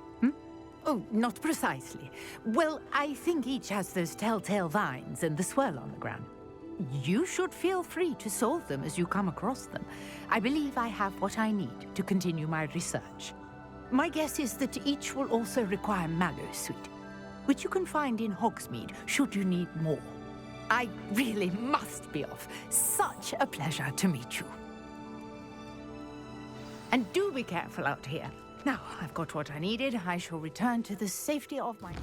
Oh, not precisely. Well, I think each has those telltale vines and the swirl on the ground. You should feel free to solve them as you come across them. I believe I have what I need to continue my research. My guess is that each will also require mallow sweet, which you can find in Hogsmeade should you need more. I really must be off. Such a pleasure to meet you. And do be careful out here. Now, I've got what I needed. I shall return to the safety of my...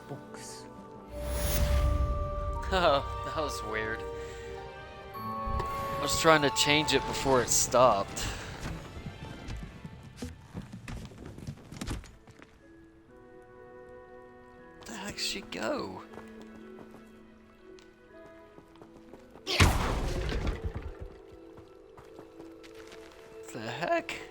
books. Oh, that was weird. I was trying to change it before it stopped. Where the heck did she go? What the heck?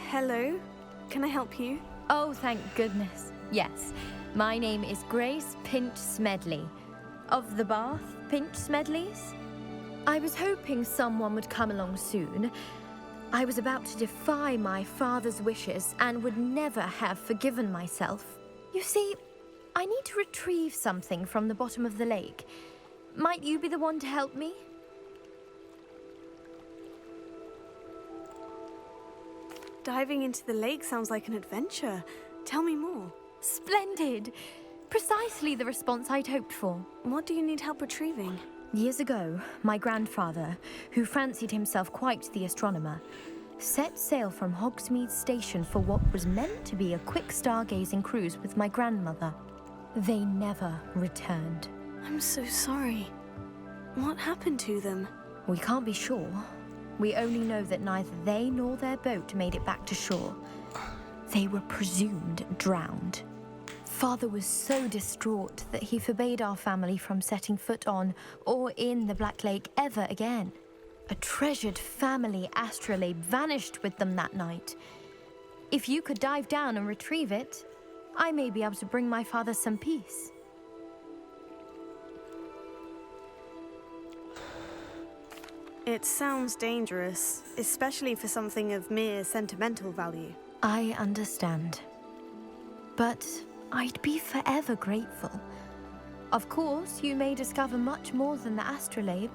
Hello, can I help you? Oh, thank goodness. Yes, my name is Grace Pinch Smedley, of the Bath Pinch Smedleys. I was hoping someone would come along soon. I was about to defy my father's wishes and would never have forgiven myself. You see, I need to retrieve something from the bottom of the lake. Might you be the one to help me? Diving into the lake sounds like an adventure. Tell me more. Splendid! Precisely the response I'd hoped for. What do you need help retrieving? Years ago, my grandfather, who fancied himself quite the astronomer, set sail from Hogsmeade Station for what was meant to be a quick stargazing cruise with my grandmother. They never returned. I'm so sorry. What happened to them? We can't be sure. We only know that neither they nor their boat made it back to shore. They were presumed drowned. Father was so distraught that he forbade our family from setting foot on or in the Black Lake ever again. A treasured family astrolabe vanished with them that night. If you could dive down and retrieve it, I may be able to bring my father some peace. It sounds dangerous, especially for something of mere sentimental value. I understand. But I'd be forever grateful. Of course, you may discover much more than the astrolabe.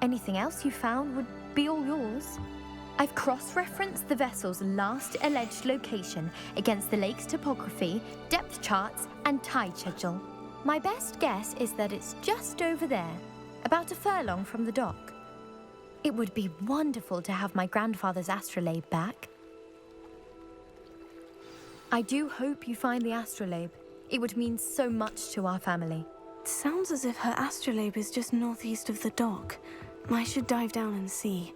Anything else you found would be all yours. I've cross-referenced the vessel's last alleged location against the lake's topography, depth charts, and tide schedule. My best guess is that it's just over there, about a furlong from the dock. It would be wonderful to have my grandfather's astrolabe back. I do hope you find the astrolabe. It would mean so much to our family. It sounds as if her astrolabe is just northeast of the dock. I should dive down and see.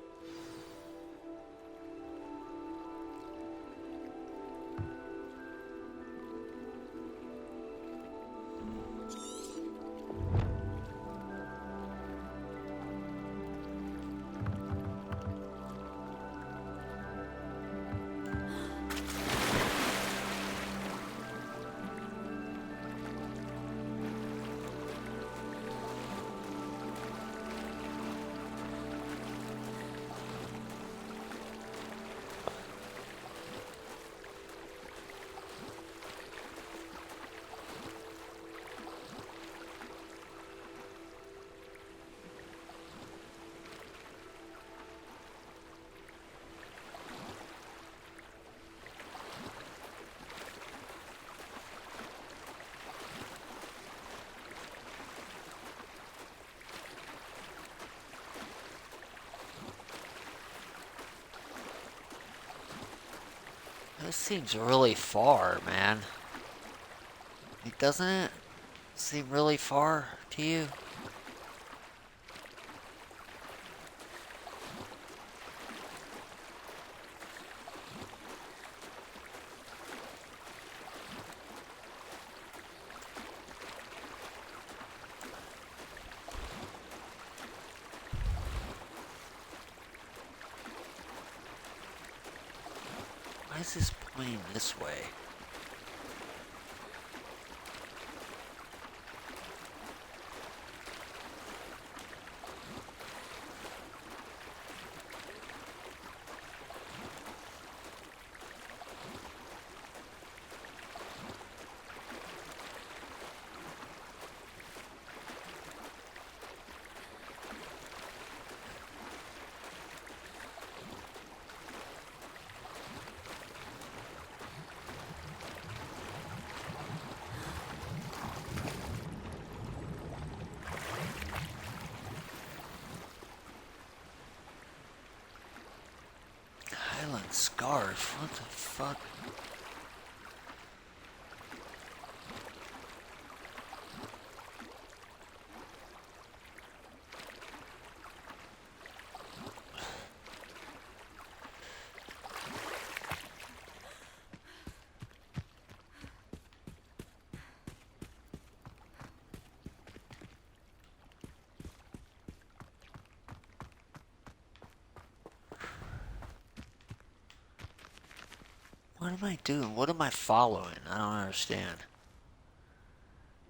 This seems really far, man. Doesn't it seem really far to you? Why is this pointing this way? Scarf? What the fuck? What am I doing? What am I following? I don't understand.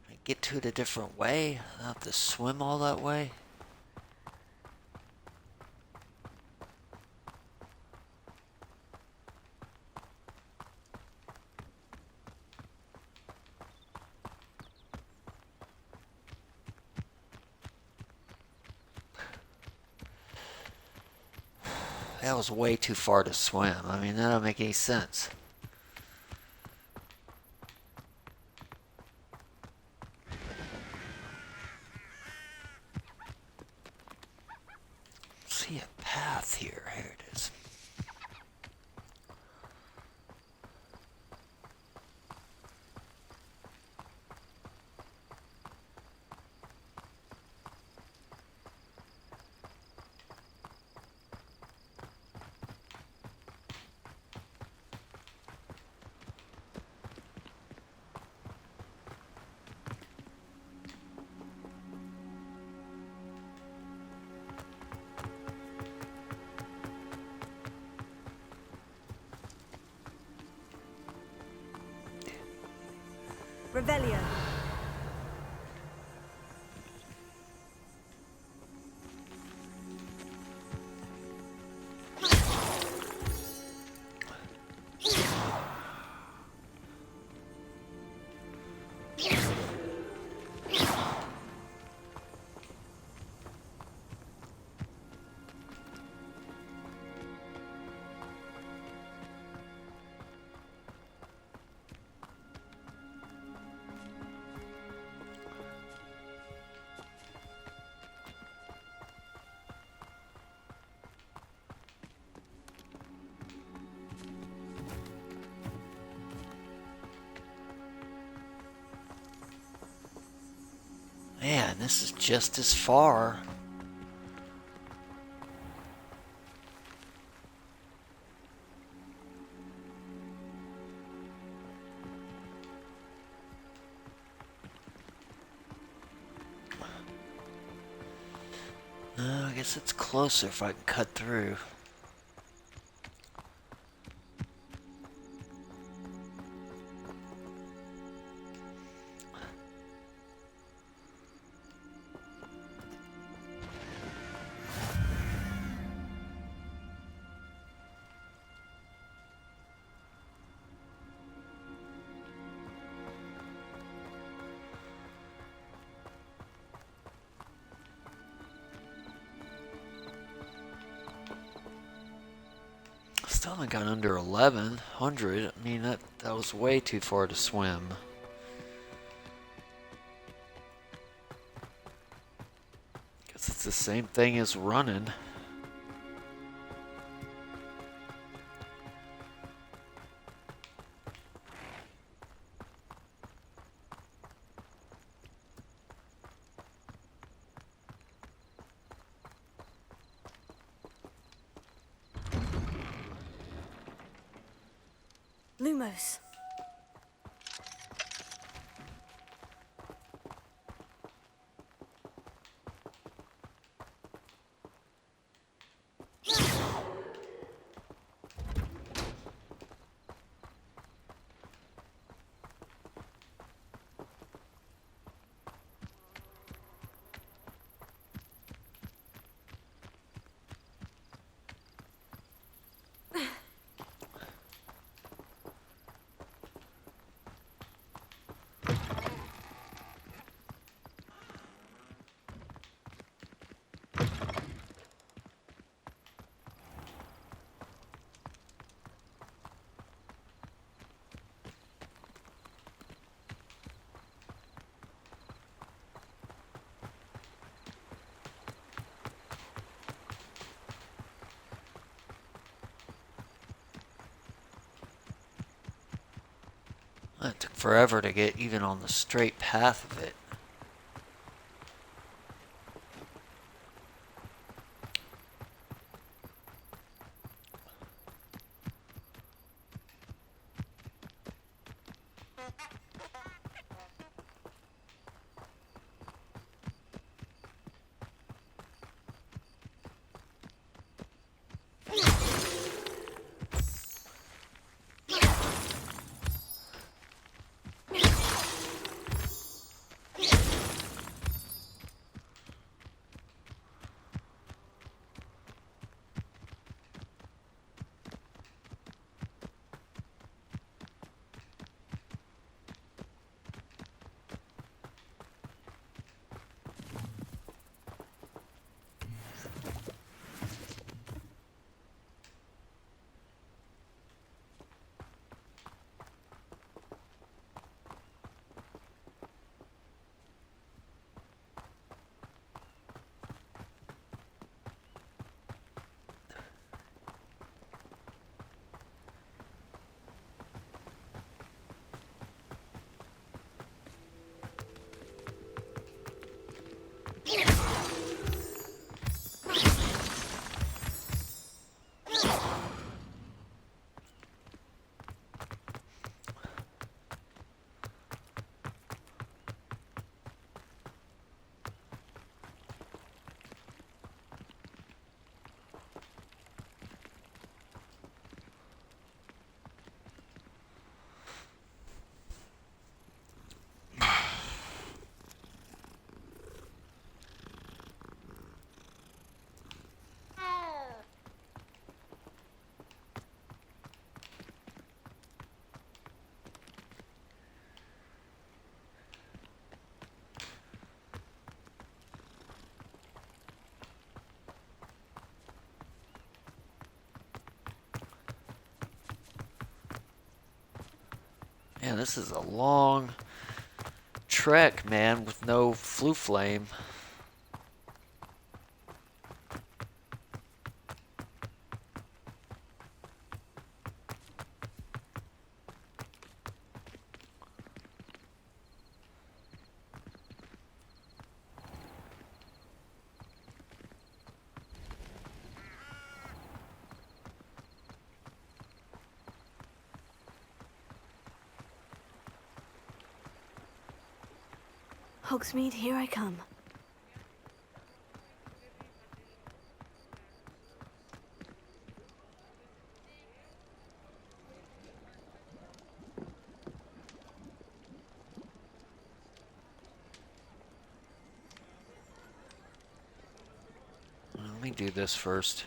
I get to it a different way? I have to swim all that way? That was way too far to swim. I mean, that don't make any sense. See a path here. Here it is. Revelio. Man, this is just as far. I guess it's closer if I can cut through. Still haven't got under 1100. I mean, that was way too far to swim. Guess it's the same thing as running. Lumos. It took forever to get even on the straight path of it. Yeah, this is a long trek, man, with no flue flame. Hogsmeade, here I come. Let me do this first.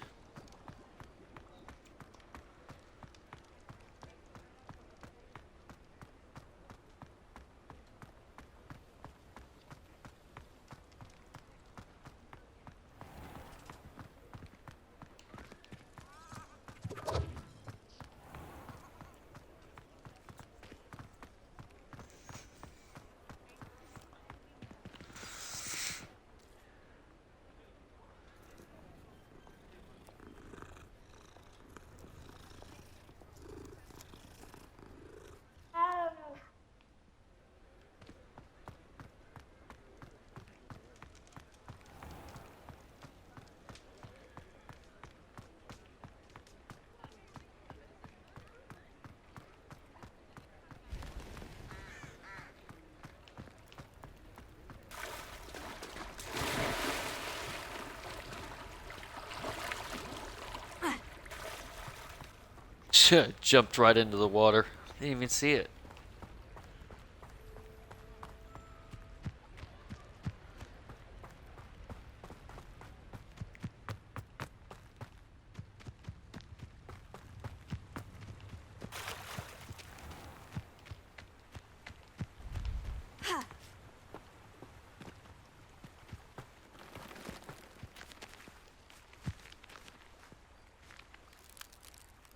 Jumped right into the water. Didn't even see it.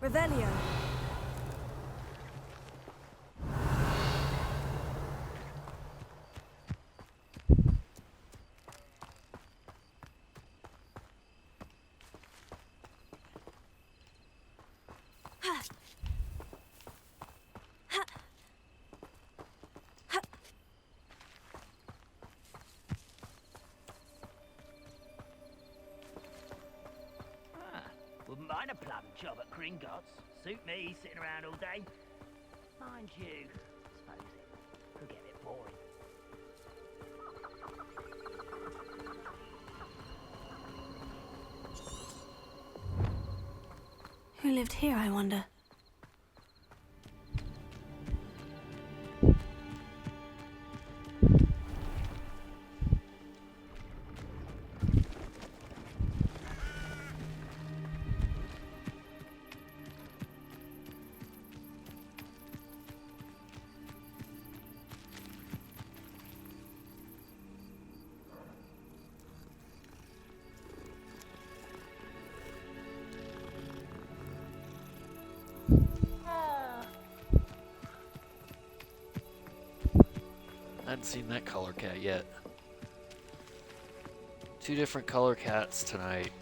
Revelio. Wouldn't mind a plum job at Gringotts. Suit me, sitting around all day. Mind you, I suppose it could get a bit boring. Who lived here, I wonder? I hadn't seen that color cat yet. 2 different color cats tonight.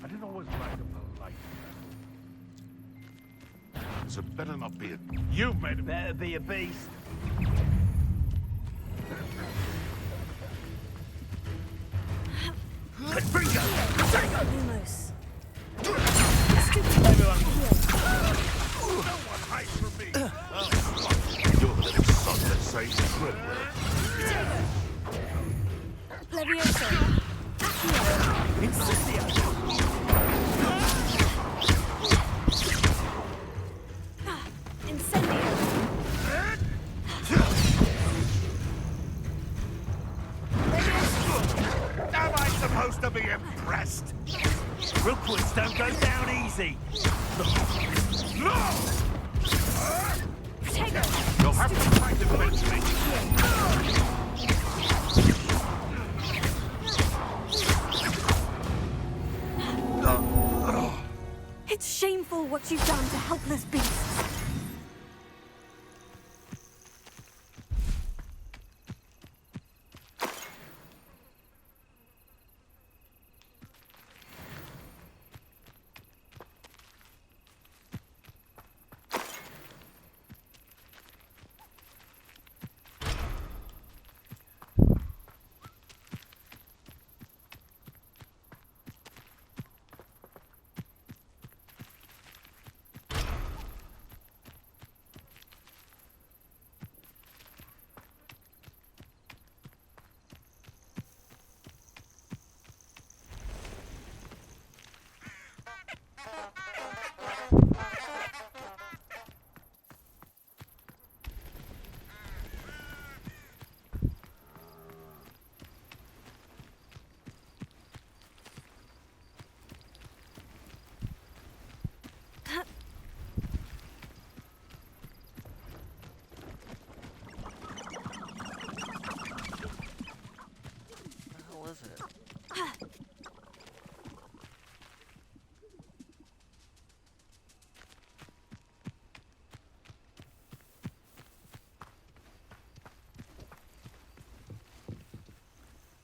I didn't always like a light. So it better not be a... You made it. Better be a beast. Lumos. No one hides from me. You're the little son that saves Grimwell. Levioso. Am I supposed to be impressed? Rookwoods don't go down easy. No! You'll have to fight eventually. what you've done to helpless beasts.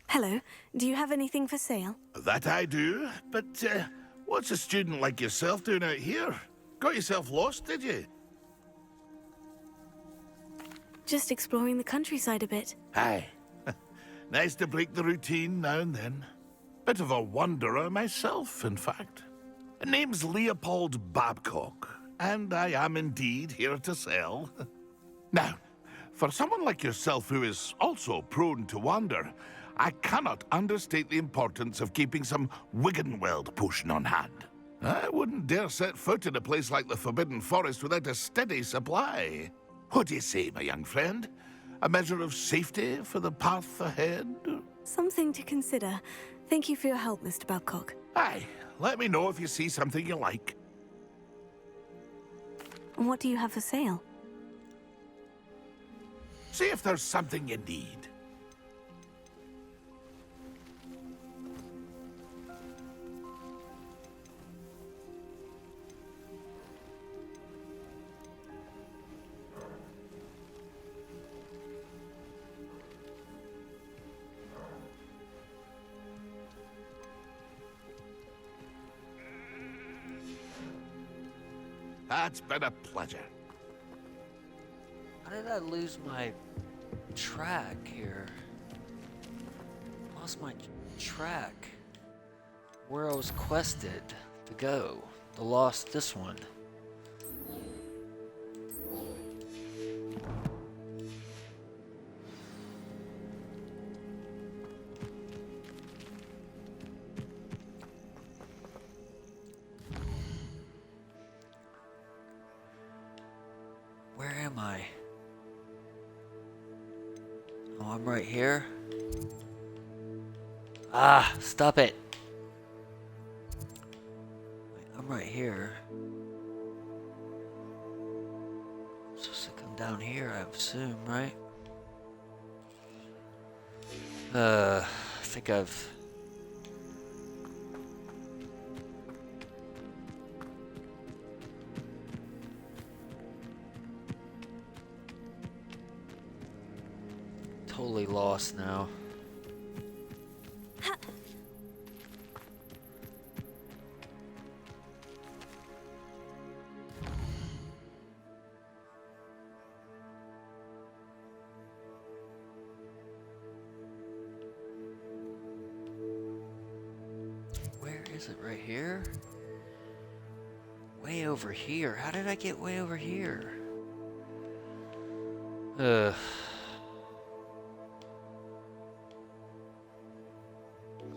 Hello. Do you have anything for sale? That I do, but what's a student like yourself doing out here? Got yourself lost, did you? Just exploring the countryside a bit. Aye. Nice to break the routine now and then. Bit of a wanderer myself, in fact. Name's Leopold Babcock, and I am indeed here to sell. Now, for someone like yourself who is also prone to wander, I cannot understate the importance of keeping some Wiggenweld potion on hand. I wouldn't dare set foot in a place like the Forbidden Forest without a steady supply. What do you say, my young friend? A measure of safety for the path ahead? Something to consider. Thank you for your help, Mr. Babcock. Aye, let me know if you see something you like. What do you have for sale? See if there's something you need. That's been a pleasure. How did I lose my track here? Lost my track. Where I was quested to go. I lost this one. Where am I? Oh, I'm right here. Ah, stop it. I'm right here. I'm supposed to come down here, I assume, right? I think I've... totally lost now. Where is it? Right here? Way over here. How did I get way over here? So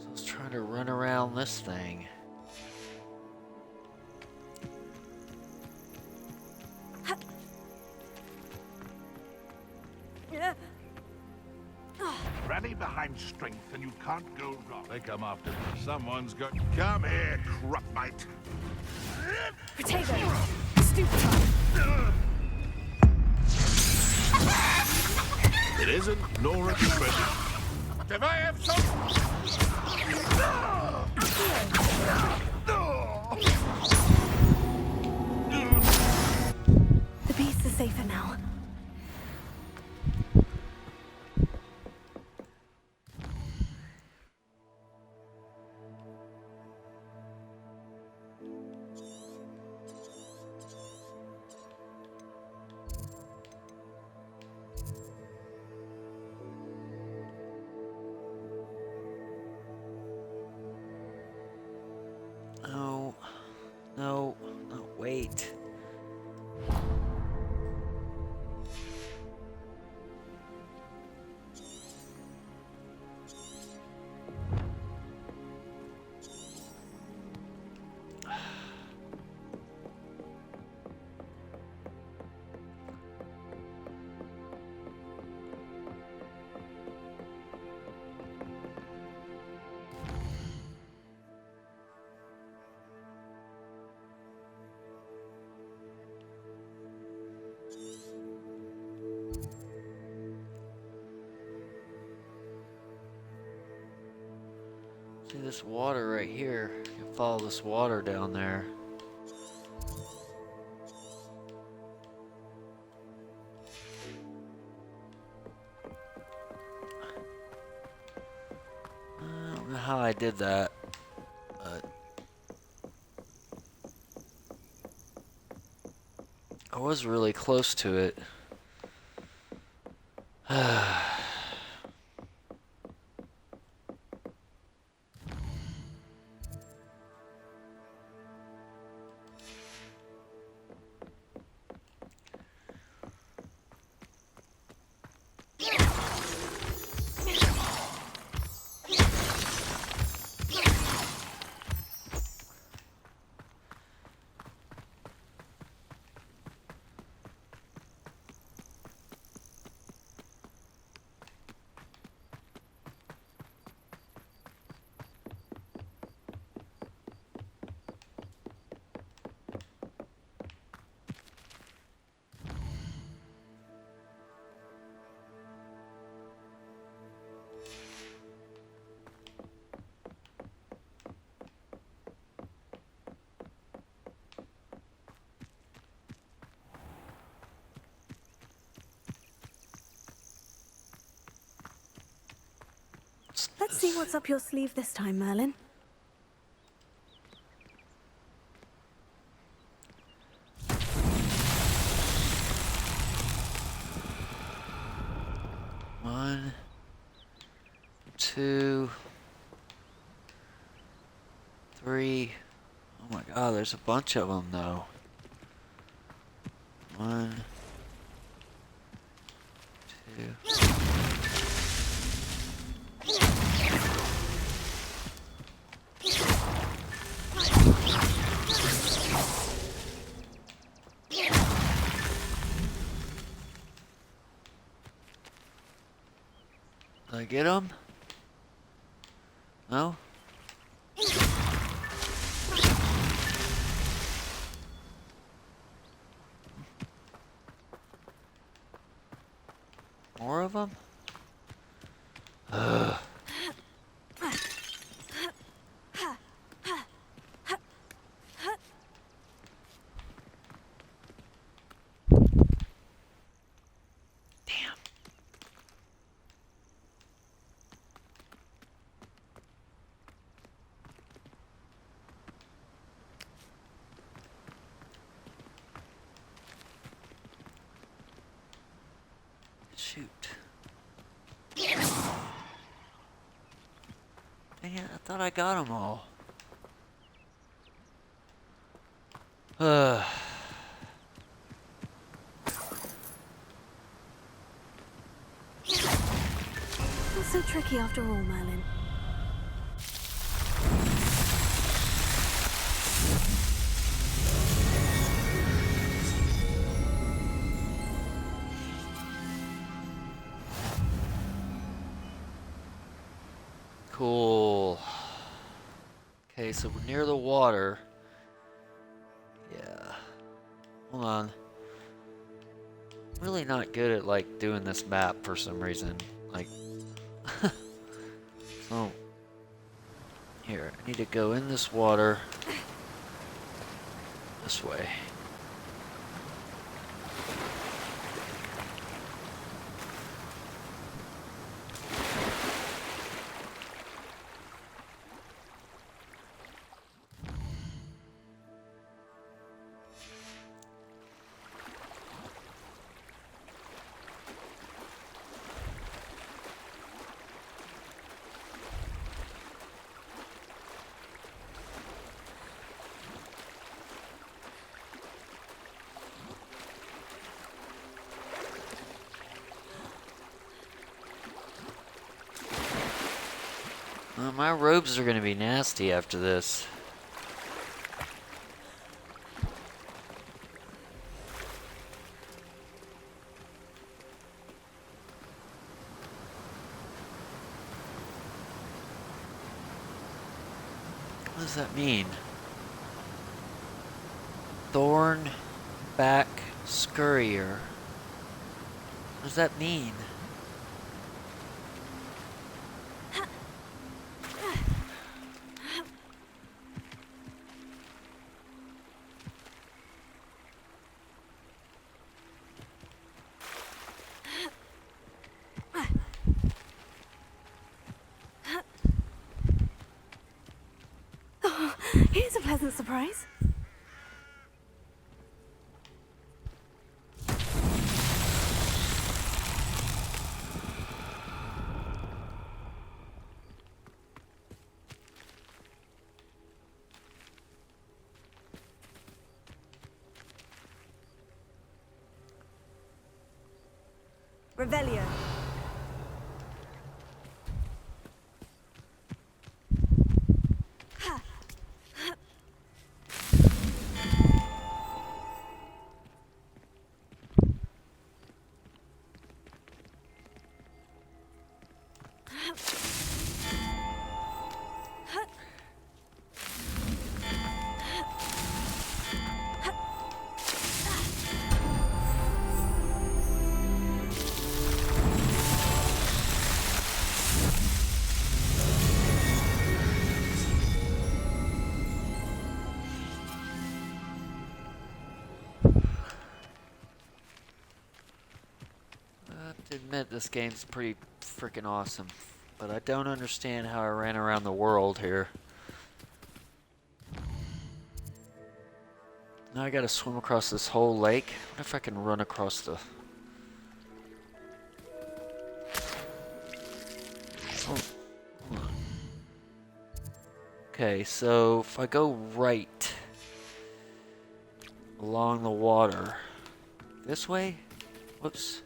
I was trying to run around this thing. Rally behind strength and you can't go wrong. They come after me. Someone's got... Come here, crupmite. Potato! Stupid! It isn't, nor it's ready. If I have some... safer now. No. No. No, wait. See this water right here? You can follow this water down there. I don't know how I did that, but I was really close to it. Let's see what's up your sleeve this time, Merlin. One, two, three. Oh my god, there's a bunch of them though. One, two. Did I get him? No? More of them? Ugh. Shoot. Dang it, I thought I got them all. Not so tricky after all, Merlin. Cool. Okay, so we're near the water. Yeah. Hold on. I'm really not good at like doing this map for some reason. Like so here, I need to go in this water this way. My robes are gonna be nasty after this. What does that mean? Thornback Scurrier. What does that mean? Oh, here's a pleasant surprise. Revelio. I have to admit, this game's pretty freaking awesome, but I don't understand how I ran around the world here. Now I gotta swim across this whole lake. What if I can run across the... Oh, hold on. Okay, so if I go right along the water, this way? Whoops.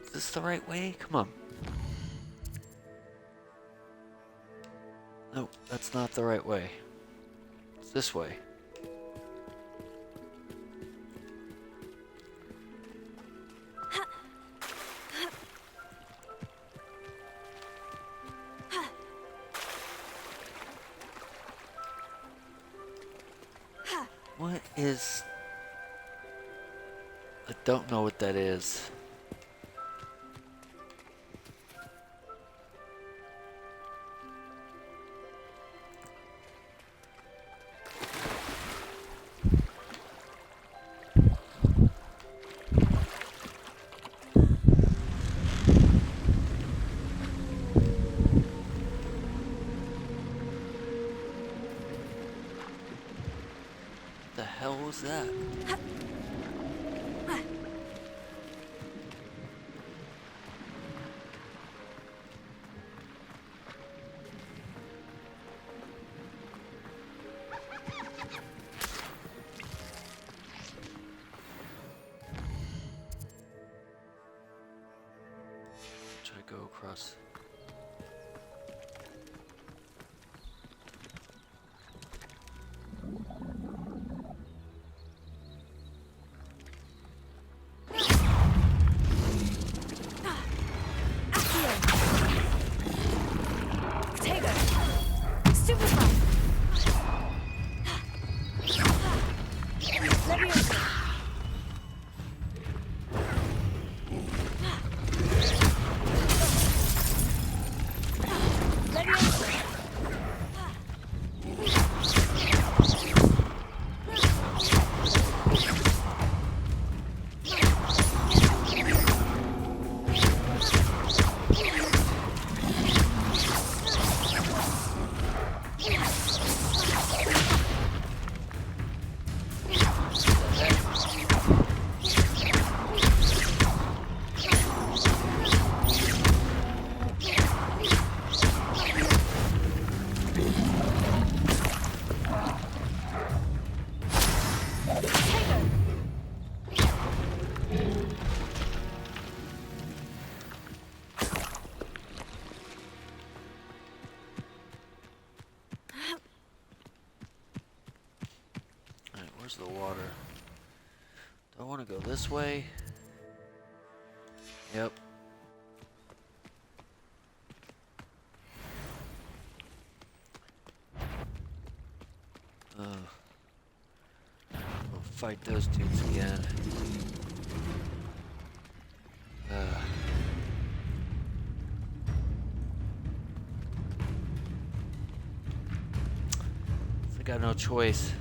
Is this the right way? Come on. No, that's not the right way. It's this way. What is... I don't know what that is. The hell was that? Try to go across. towards the water. Do I want to go this way? Yep. We'll fight those dudes again. I got no choice.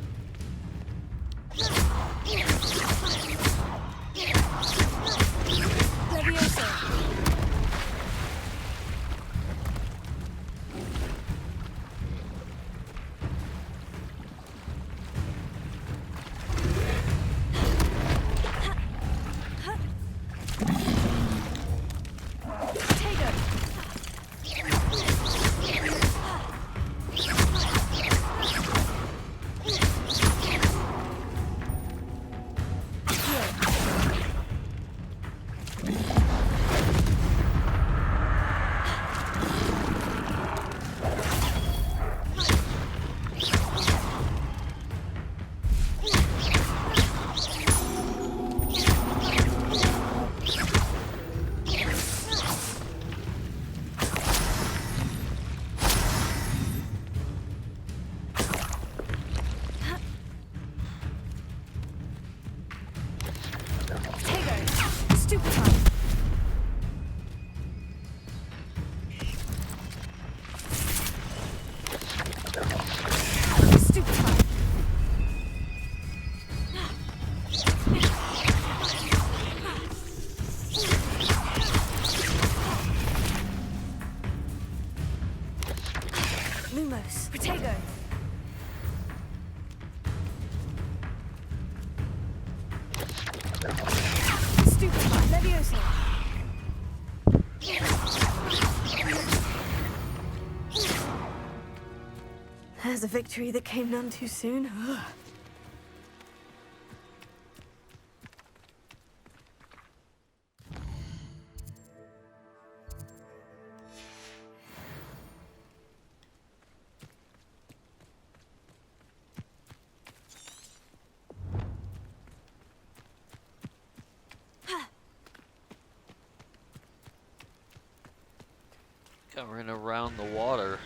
Lumos, Protego. Stupefy, Leviosa. There's a victory that came none too soon. Going around the water.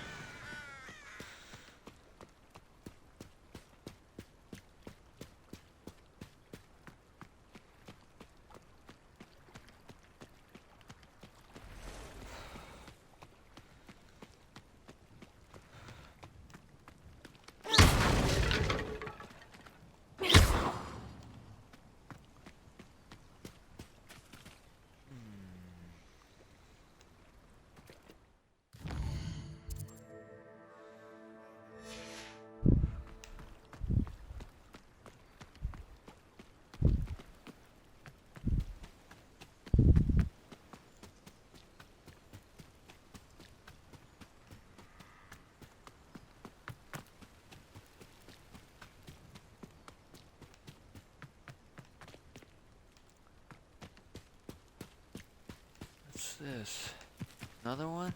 What's this? Another one?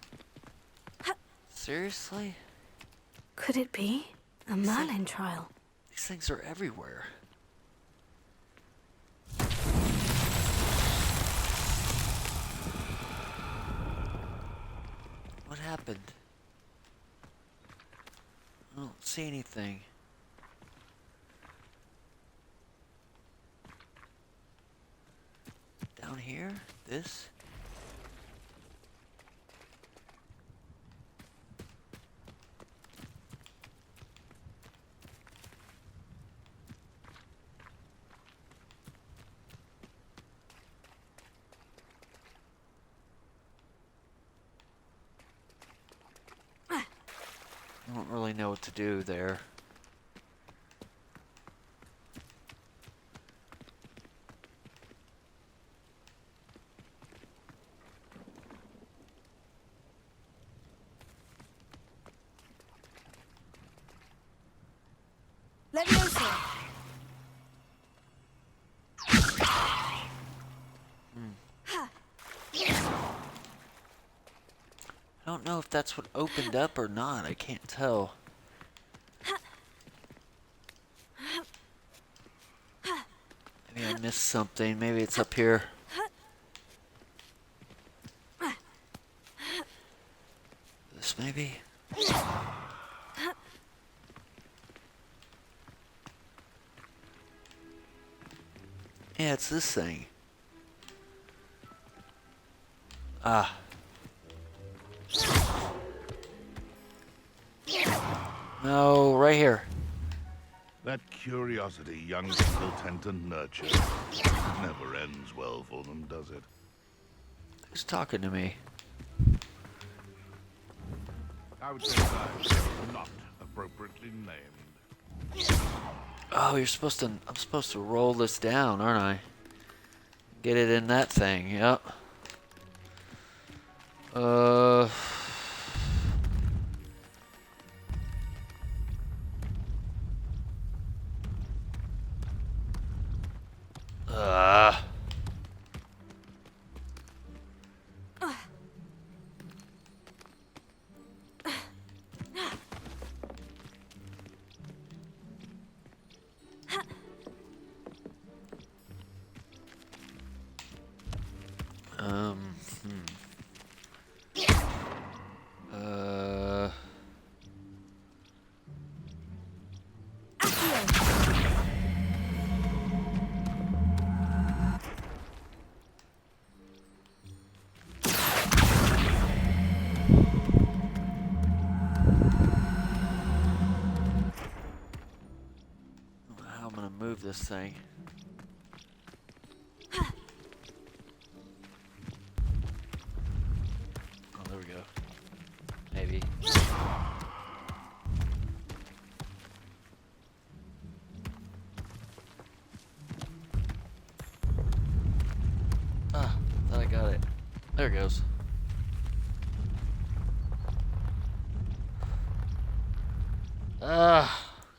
Seriously? Could it be a Merlin trial? These things are everywhere. What happened? I don't see anything. Down here? This? I don't really know what to do there. Leviosa. I don't know if that's what opened up or not. I can't tell. missed something. Maybe it's up here. This maybe? Yeah, it's this thing. Ah. No, right here. That curiosity young people tend to nurture never ends well for them, does it? Who's talking to me? I would say I'm not appropriately named. Oh, you're supposed to... I'm supposed to roll this down, aren't I? Get it in that thing, yep. How I'm gonna move this thing. Oh, there we go. Maybe. Ah, thought I got it. There it goes.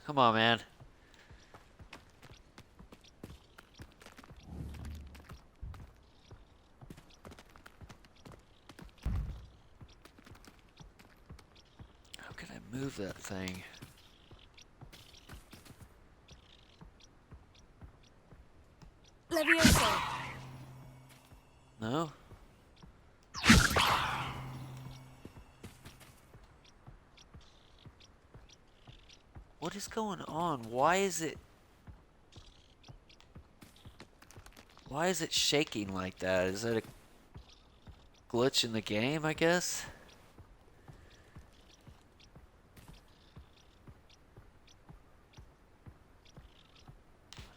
Come on, man. How can I move that thing? Levioso. No? What is going on? Why is it shaking like that? Is that a glitch in the game, I guess?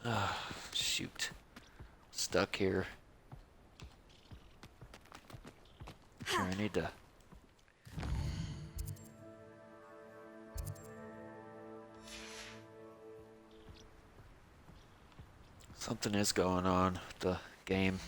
Ah, shoot. Stuck here. Sure, I need to... Something is going on with the game.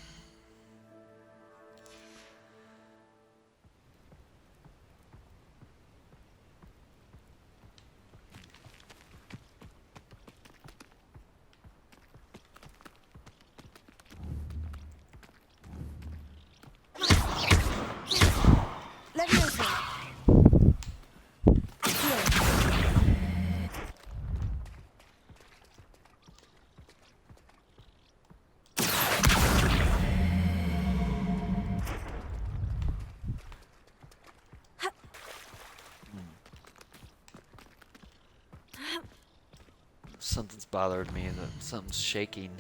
Something's bothered me, that something's shaking.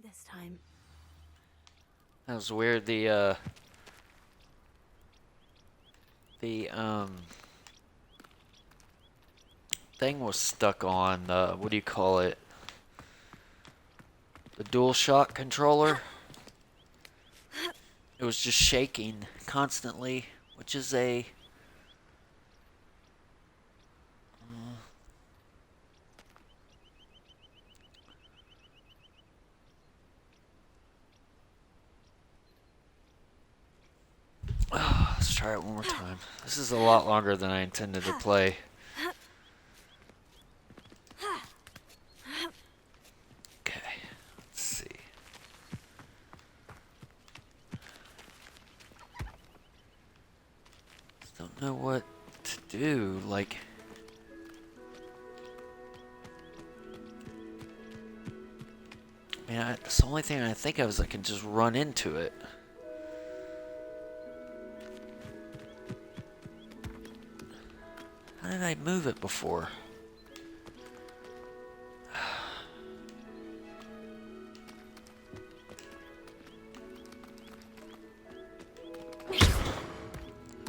This time. That was weird. The thing was stuck on, what do you call it? The DualShock controller. It was just shaking constantly, which is a try it one more time. This is a lot longer than I intended to play. Okay, let's see. Just don't know what to do, like... Man, it's the only thing I think of is I can just run into it. How did I move it before?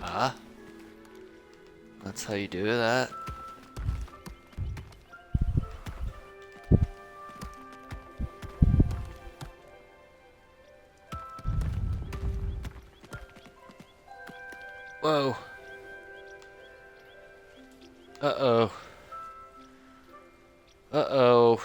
Ah. That's how you do that. Whoa. Uh-oh. Uh-oh.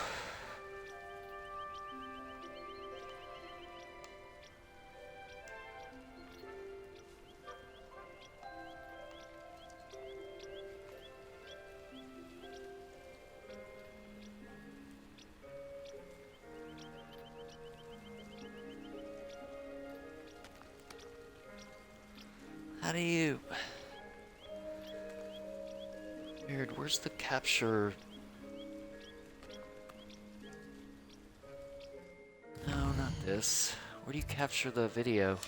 How do you... Weird, where's the capture? No, not this. Where do you capture the video?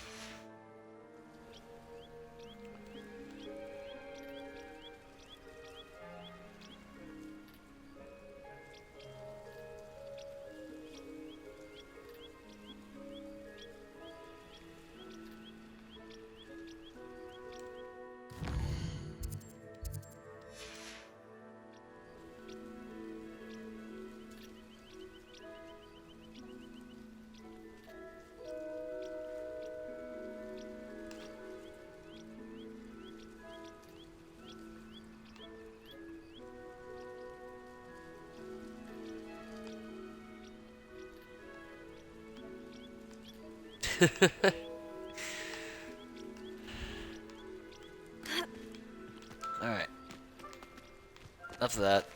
Alright. Enough of that.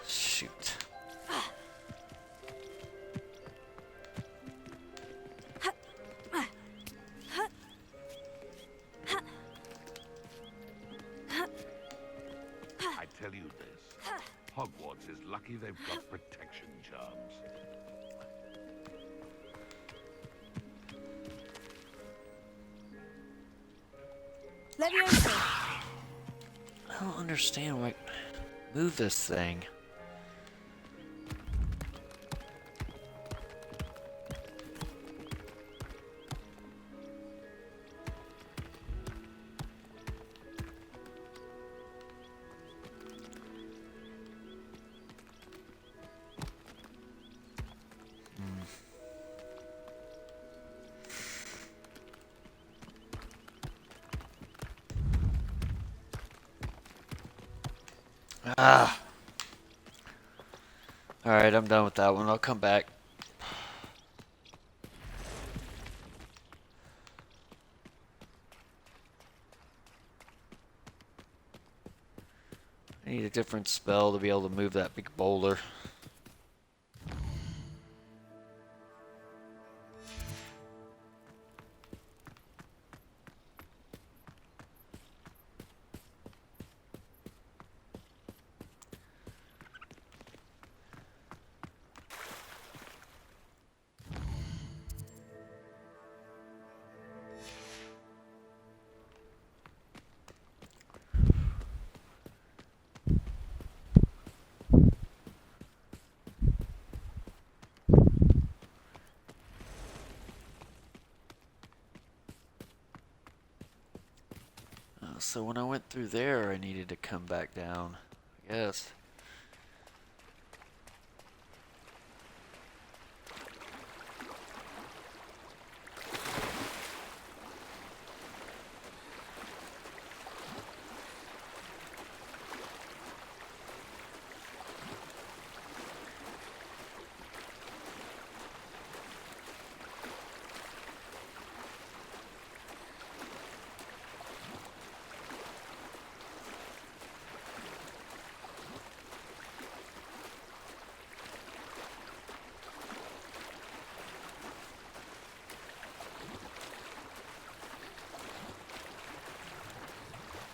Shoot. I tell you this, Hogwarts is lucky they've got protection charms. Leviosa! I don't understand why... Move this thing. Ah. Alright, I'm done with that one. I'll come back. I need a different spell to be able to move that big boulder. So when I went through there, I needed to come back down, I guess.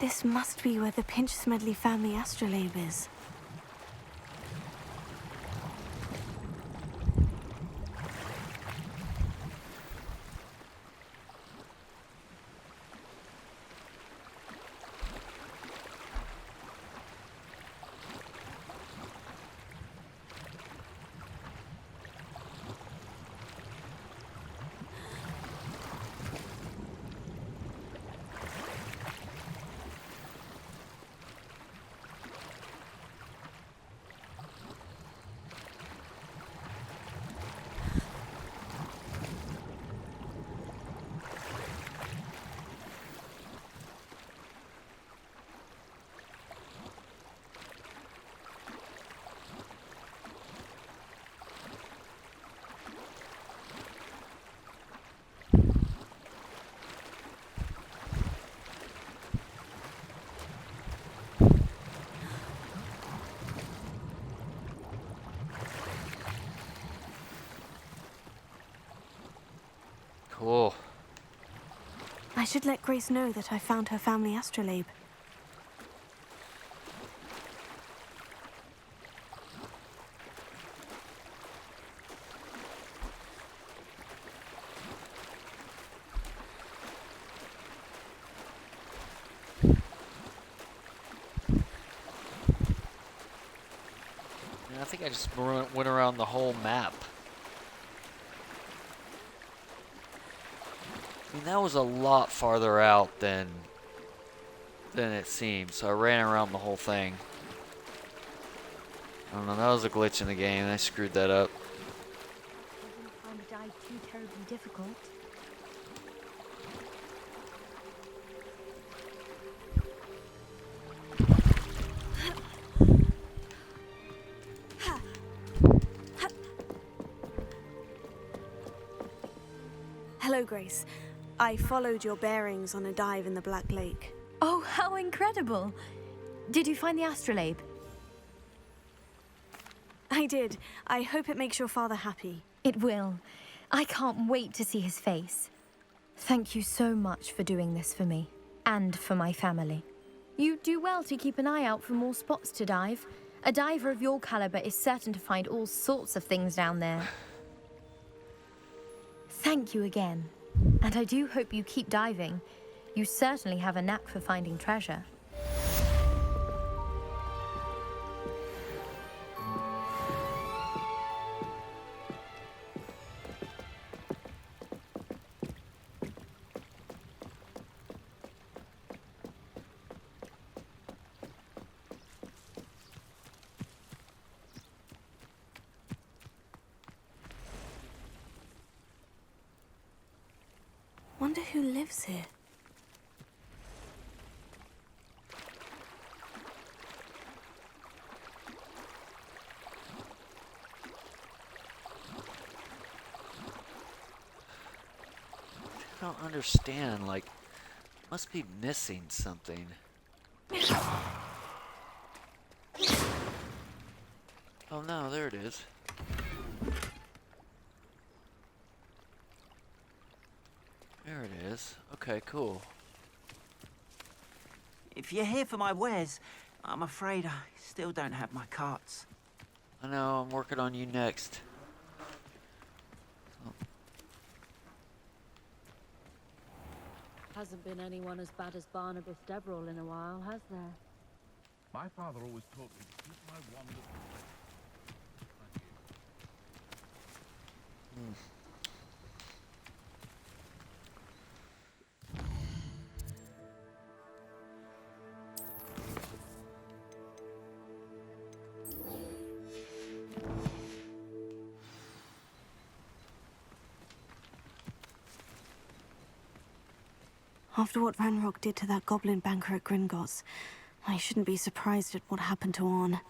This must be where the Pinch Smedley family astrolabe is. Cool. I should let Grace know that I found her family astrolabe. Yeah, I think I just went around the whole map. I mean, that was a lot farther out than it seemed, so I ran around the whole thing. I don't know, that was a glitch in the game. I screwed that up. I didn't find the dive too terribly difficult. Hello, Grace. I followed your bearings on a dive in the Black Lake. Oh, how incredible! Did you find the astrolabe? I did. I hope it makes your father happy. It will. I can't wait to see his face. Thank you so much for doing this for me, and for my family. You do well to keep an eye out for more spots to dive. A diver of your caliber is certain to find all sorts of things down there. Thank you again. And I do hope you keep diving. You certainly have a knack for finding treasure. Wonder who lives here. I don't understand, like, must be missing something. Oh no, there it is. There it is. Okay, cool. If you're here for my wares, I'm afraid I still don't have my carts. I know, I'm working on you next. Hasn't been anyone as bad as Barnabas Deverell in a while, has there? My father always taught me to keep my wand. After what Ranrock did to that goblin banker at Gringotts, I shouldn't be surprised at what happened to Orn.